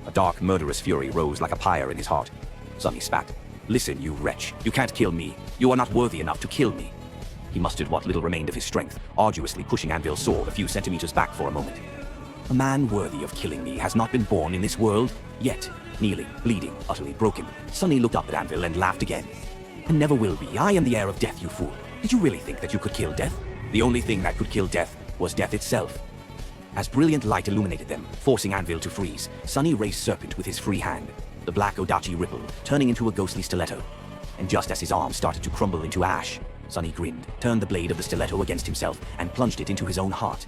A dark, murderous fury rose like a pyre in his heart. Sunny spat. "Listen, you wretch, you can't kill me. You are not worthy enough to kill me." He mustered what little remained of his strength, arduously pushing Anvil's sword a few centimeters back for a moment. "A man worthy of killing me has not been born in this world, yet." Kneeling, bleeding, utterly broken, Sunny looked up at Anvil and laughed again. "And never will be. I am the heir of death, you fool. Did you really think that you could kill death? The only thing that could kill death was death itself." As brilliant light illuminated them, forcing Anvil to freeze, Sunny raised Serpent with his free hand. The black Odachi rippled, turning into a ghostly stiletto. And just as his arm started to crumble into ash, Sunny grinned, turned the blade of the stiletto against himself, and plunged it into his own heart.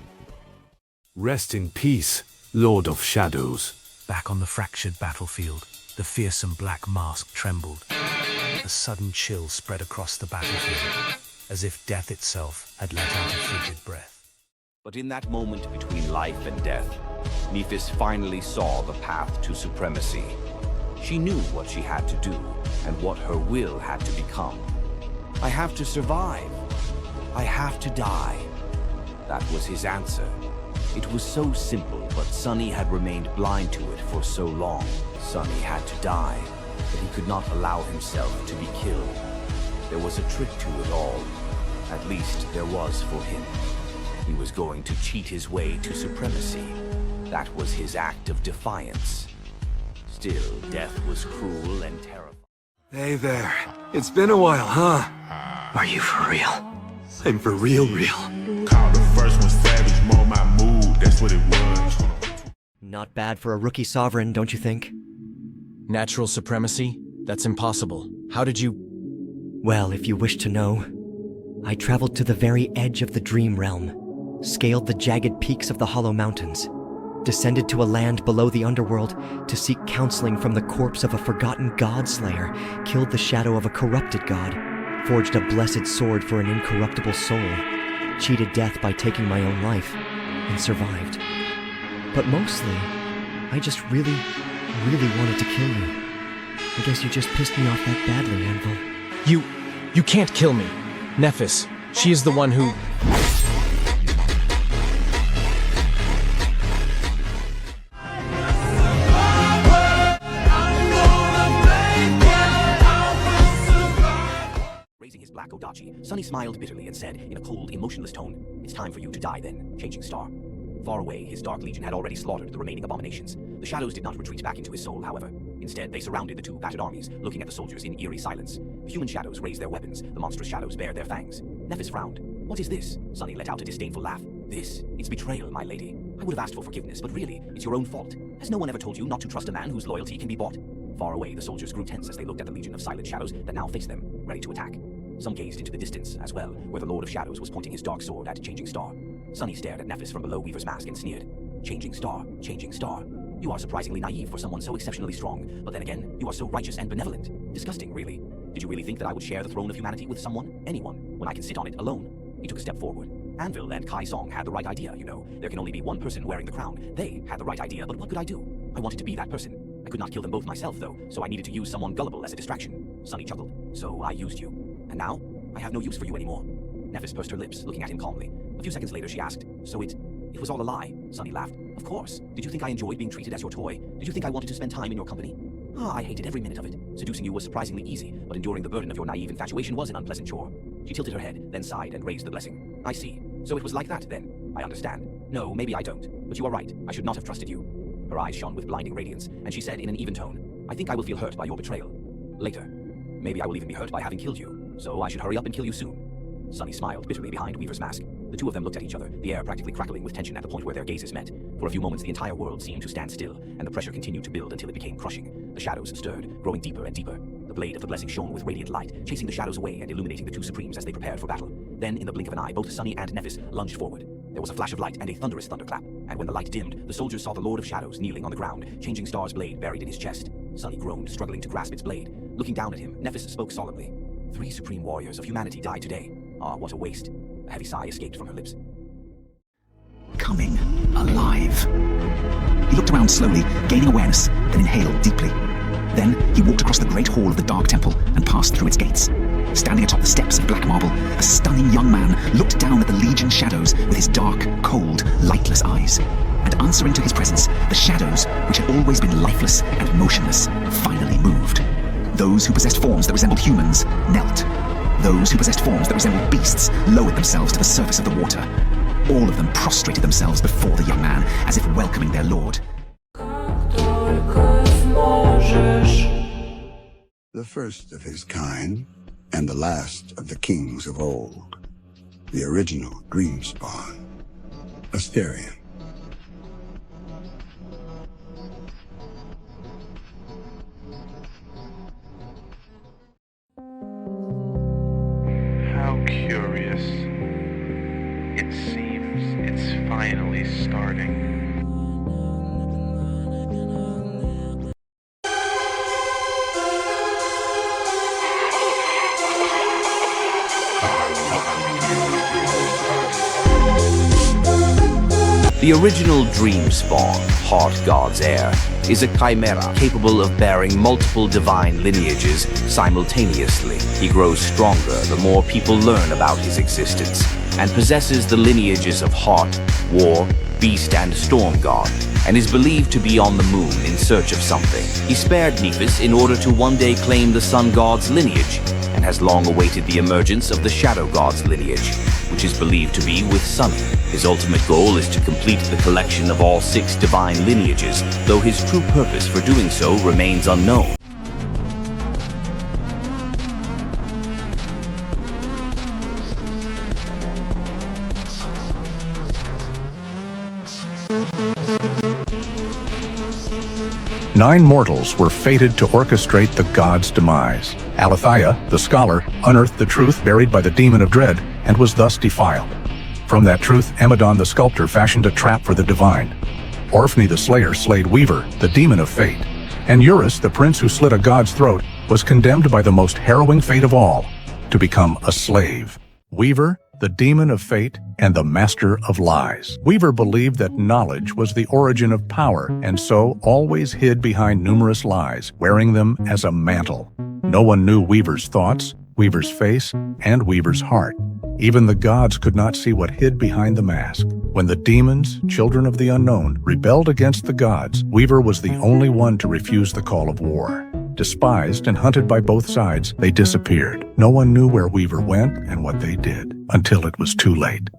Rest in peace, Lord of Shadows. Back on the fractured battlefield, the fearsome black mask trembled. A sudden chill spread across the battlefield, as if death itself had let out a frigid breath. But in that moment between life and death, Nephis finally saw the path to supremacy. She knew what she had to do, and what her will had to become. I have to survive. I have to die. That was his answer. It was so simple, but Sunny had remained blind to it for so long. Sunny had to die, but he could not allow himself to be killed. There was a trick to it all. At least there was for him. He was going to cheat his way to supremacy. That was his act of defiance. Still, death was cruel and terrible. Hey there. It's been a while, huh? Are you for real? I'm for real. Called the first one savage, more my mood, that's what it was. Not bad for a rookie sovereign, don't you think? Natural supremacy? That's impossible. How did you... Well, if you wish to know, I traveled to the very edge of the Dream Realm, scaled the jagged peaks of the Hollow Mountains, descended to a land below the underworld to seek counseling from the corpse of a forgotten god-slayer, killed the shadow of a corrupted god, forged a blessed sword for an incorruptible soul, cheated death by taking my own life, and survived. But mostly, I just really wanted to kill you. I guess you just pissed me off that badly, Anvil. You can't kill me. Nephis, she is the one who... Raising his black Odachi, Sunny smiled bitterly and said, in a cold, emotionless tone, "It's time for you to die then, Changing Star." Far away, his Dark Legion had already slaughtered the remaining abominations. The shadows did not retreat back into his soul, however. Instead, they surrounded the two battered armies, looking at the soldiers in eerie silence. The human shadows raised their weapons, the monstrous shadows bared their fangs. Nephis frowned. "What is this?" Sunny let out a disdainful laugh. "This? It's betrayal, my lady. I would have asked for forgiveness, but really, it's your own fault. Has no one ever told you not to trust a man whose loyalty can be bought?" Far away, the soldiers grew tense as they looked at the legion of silent shadows that now faced them, ready to attack. Some gazed into the distance, as well, where the Lord of Shadows was pointing his dark sword at Changing Star. Sunny stared at Nephis from below Weaver's mask and sneered. Changing Star. You are surprisingly naive for someone so exceptionally strong, but then again, you are so righteous and benevolent. Disgusting, really. Did you really think that I would share the throne of humanity with someone, anyone, when I can sit on it alone?" He took a step forward. Anvil and Kai Song had the right idea, you know. There can only be one person wearing the crown. They had the right idea, but what could I do? I wanted to be that person. I could not kill them both myself, though, so I needed to use someone gullible as a distraction. Sunny chuckled. "So I used you. And now, I have no use for you anymore." Nephis pursed her lips, looking at him calmly. A few seconds later, she asked, "So it was all a lie?" Sunny laughed. "Of course. Did you think I enjoyed being treated as your toy? Did you think I wanted to spend time in your company? I hated every minute of it. Seducing you was surprisingly easy, but enduring the burden of your naive infatuation was an unpleasant chore." She tilted her head, then sighed and raised the blessing. "I see. So it was like that, then. I understand. No, maybe I don't. But you are right. I should not have trusted you." Her eyes shone with blinding radiance, and she said in an even tone, "I think I will feel hurt by your betrayal. Later. Maybe I will even be hurt by having killed you. So I should hurry up and kill you soon." Sunny smiled bitterly behind Weaver's mask. The two of them looked at each other, the air practically crackling with tension at the point where their gazes met. For a few moments, the entire world seemed to stand still, and the pressure continued to build until it became crushing. The shadows stirred, growing deeper and deeper. The blade of the blessing shone with radiant light, chasing the shadows away and illuminating the two supremes as they prepared for battle. Then, in the blink of an eye, both Sunny and Nephis lunged forward. There was a flash of light and a thunderous thunderclap, and when the light dimmed, the soldiers saw the Lord of Shadows kneeling on the ground, Changing Star's blade buried in his chest. Sunny groaned, struggling to grasp its blade. Looking down at him, Nephis spoke solemnly. 3 supreme warriors of humanity died today. Ah, what a waste. A heavy sigh escaped from her lips. Coming alive. He looked around slowly, gaining awareness, then inhaled deeply. Then he walked across the great hall of the Dark Temple and passed through its gates. Standing atop the steps of black marble, a stunning young man looked down at the Legion shadows with his dark, cold, lightless eyes. And answering to his presence, the shadows, which had always been lifeless and motionless, finally moved. Those who possessed forms that resembled humans knelt. Those who possessed forms that resembled beasts lowered themselves to the surface of the water. All of them prostrated themselves before the young man, as if welcoming their lord. The first of his kind, and the last of the kings of old. The original dream spawn. Asterion. It seems it's finally starting. The original dream spawn, Heart God's heir, is a chimera capable of bearing multiple divine lineages simultaneously. He grows stronger the more people learn about his existence, and possesses the lineages of Heart, War, Beast, and Storm God, and is believed to be on the moon in search of something. He spared Nephis in order to one day claim the Sun God's lineage, and has long awaited the emergence of the Shadow God's lineage, which is believed to be with Sunny. His ultimate goal is to complete the collection of all 6 divine lineages, though his true purpose for doing so remains unknown. Nine mortals were fated to orchestrate the god's demise. Alethea, the scholar, unearthed the truth buried by the demon of dread, and was thus defiled. From that truth, Amadon the sculptor fashioned a trap for the divine. Orphne the slayer slayed Weaver, the demon of fate. And Eurus, the prince who slit a god's throat, was condemned by the most harrowing fate of all, to become a slave. Weaver, the demon of fate, and the master of lies. Weaver believed that knowledge was the origin of power, and so always hid behind numerous lies, wearing them as a mantle. No one knew Weaver's thoughts, Weaver's face, and Weaver's heart. Even the gods could not see what hid behind the mask. When the demons, children of the unknown, rebelled against the gods, Weaver was the only one to refuse the call of war. Despised and hunted by both sides, they disappeared. No one knew where Weaver went and what they did, until it was too late.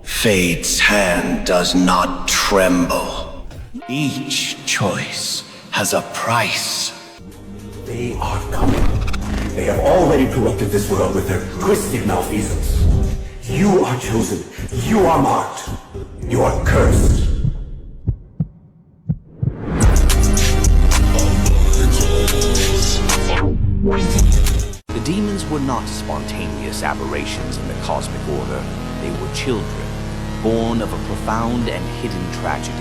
Fate's hand does not tremble. Each choice has a price. They are coming. They have already corrupted this world with their twisted malfeasance. You are chosen. You are marked. You are cursed. The demons were not spontaneous aberrations in the cosmic order. They were children, born of a profound and hidden tragedy.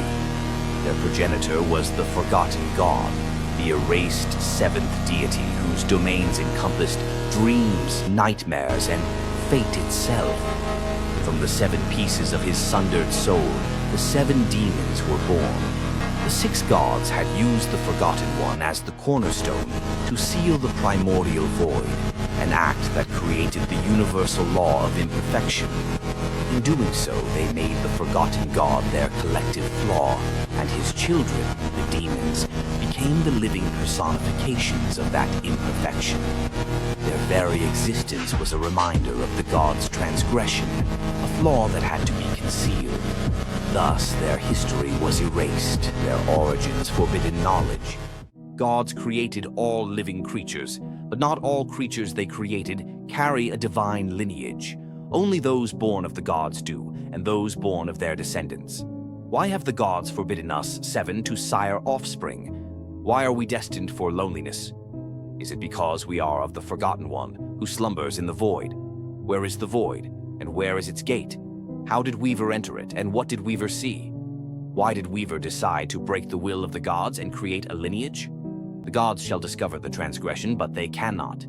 Their progenitor was the Forgotten God, the erased seventh deity whose domains encompassed dreams, nightmares, and fate itself. From the 7 pieces of his sundered soul, the 7 demons were born. The 6 gods had used the Forgotten One as the cornerstone to seal the primordial void, an act that created the universal law of imperfection. In doing so, they made the Forgotten God their collective flaw, and his children, the demons, became the living personifications of that imperfection. Their very existence was a reminder of the gods' transgression, a flaw that had to be concealed. Thus, their history was erased, their origins forbidden knowledge. Gods created all living creatures, but not all creatures they created carry a divine lineage. Only those born of the gods do, and those born of their descendants. Why have the gods forbidden us 7 to sire offspring? Why are we destined for loneliness? Is it because we are of the Forgotten One, who slumbers in the void? Where is the void, and where is its gate? How did Weaver enter it, and what did Weaver see? Why did Weaver decide to break the will of the gods and create a lineage? The gods shall discover the transgression, but they cannot.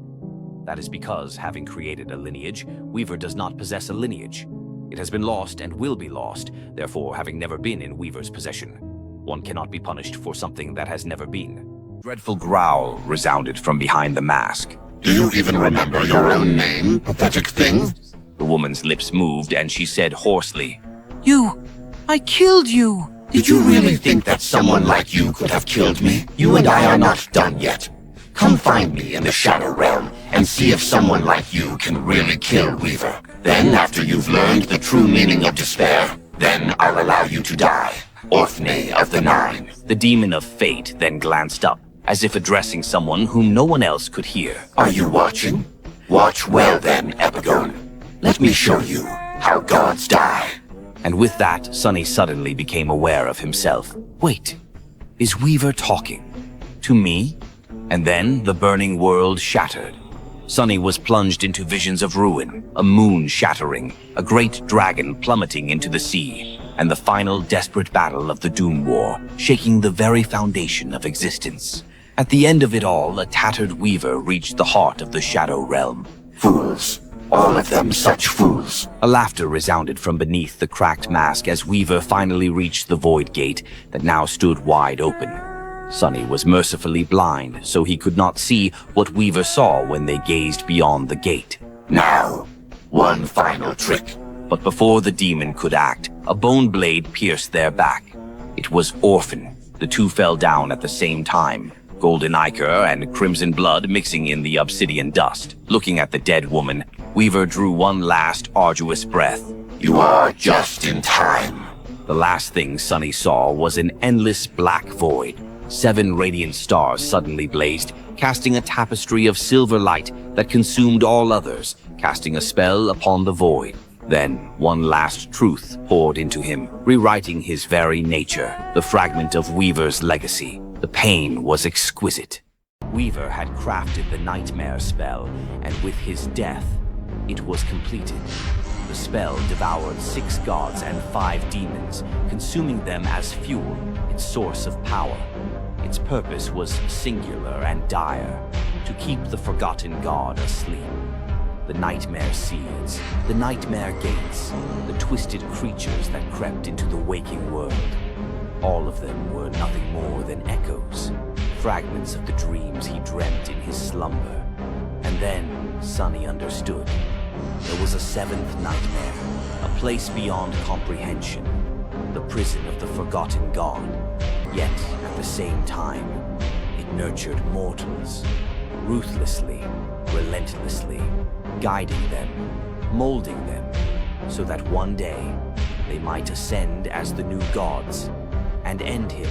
That is because, having created a lineage, Weaver does not possess a lineage. It has been lost and will be lost, therefore having never been in Weaver's possession. One cannot be punished for something that has never been. Dreadful growl resounded from behind the mask. Do you even remember your own name, pathetic thing? The woman's lips moved and she said hoarsely, I killed you! Did you really think that someone like you could have killed me? You and I are not done yet. Come find me in the Shadow Realm and see if someone like you can really kill Weaver. Then, after you've learned the true meaning of despair, then I'll allow you to die. Orphne of the Nine. The demon of fate then glanced up, as if addressing someone whom no one else could hear. Are you watching? Watch well then, Epigone. Let me show you how gods die. And with that, Sonny suddenly became aware of himself. Wait, is Weaver talking? To me? And then the burning world shattered. Sonny was plunged into visions of ruin, a moon shattering, a great dragon plummeting into the sea, and the final desperate battle of the Doom War, shaking the very foundation of existence. At the end of it all, a tattered Weaver reached the heart of the Shadow Realm. Fools. All of them such fools. A laughter resounded from beneath the cracked mask as Weaver finally reached the void gate that now stood wide open. Sonny was mercifully blind, so he could not see what Weaver saw when they gazed beyond the gate. Now, one final trick. But before the demon could act, a bone blade pierced their back. It was Orphan. The two fell down at the same time, golden ichor and crimson blood mixing in the obsidian dust. Looking at the dead woman, Weaver drew one last arduous breath. You are just in time. The last thing Sonny saw was an endless black void. 7 radiant stars suddenly blazed, casting a tapestry of silver light that consumed all others, casting a spell upon the void. Then, one last truth poured into him, rewriting his very nature, the fragment of Weaver's legacy. The pain was exquisite. Weaver had crafted the nightmare spell, and with his death, it was completed. The spell devoured 6 gods and 5 demons, consuming them as fuel, its source of power. Its purpose was singular and dire, to keep the forgotten god asleep. The nightmare seeds, the nightmare gates, the twisted creatures that crept into the waking world. All of them were nothing more than echoes, fragments of the dreams he dreamt in his slumber. And then Sonny understood. There was a 7th nightmare, a place beyond comprehension, the prison of the forgotten god. Yet, at the same time, it nurtured mortals, ruthlessly, relentlessly, guiding them, molding them, so that one day they might ascend as the new gods and end him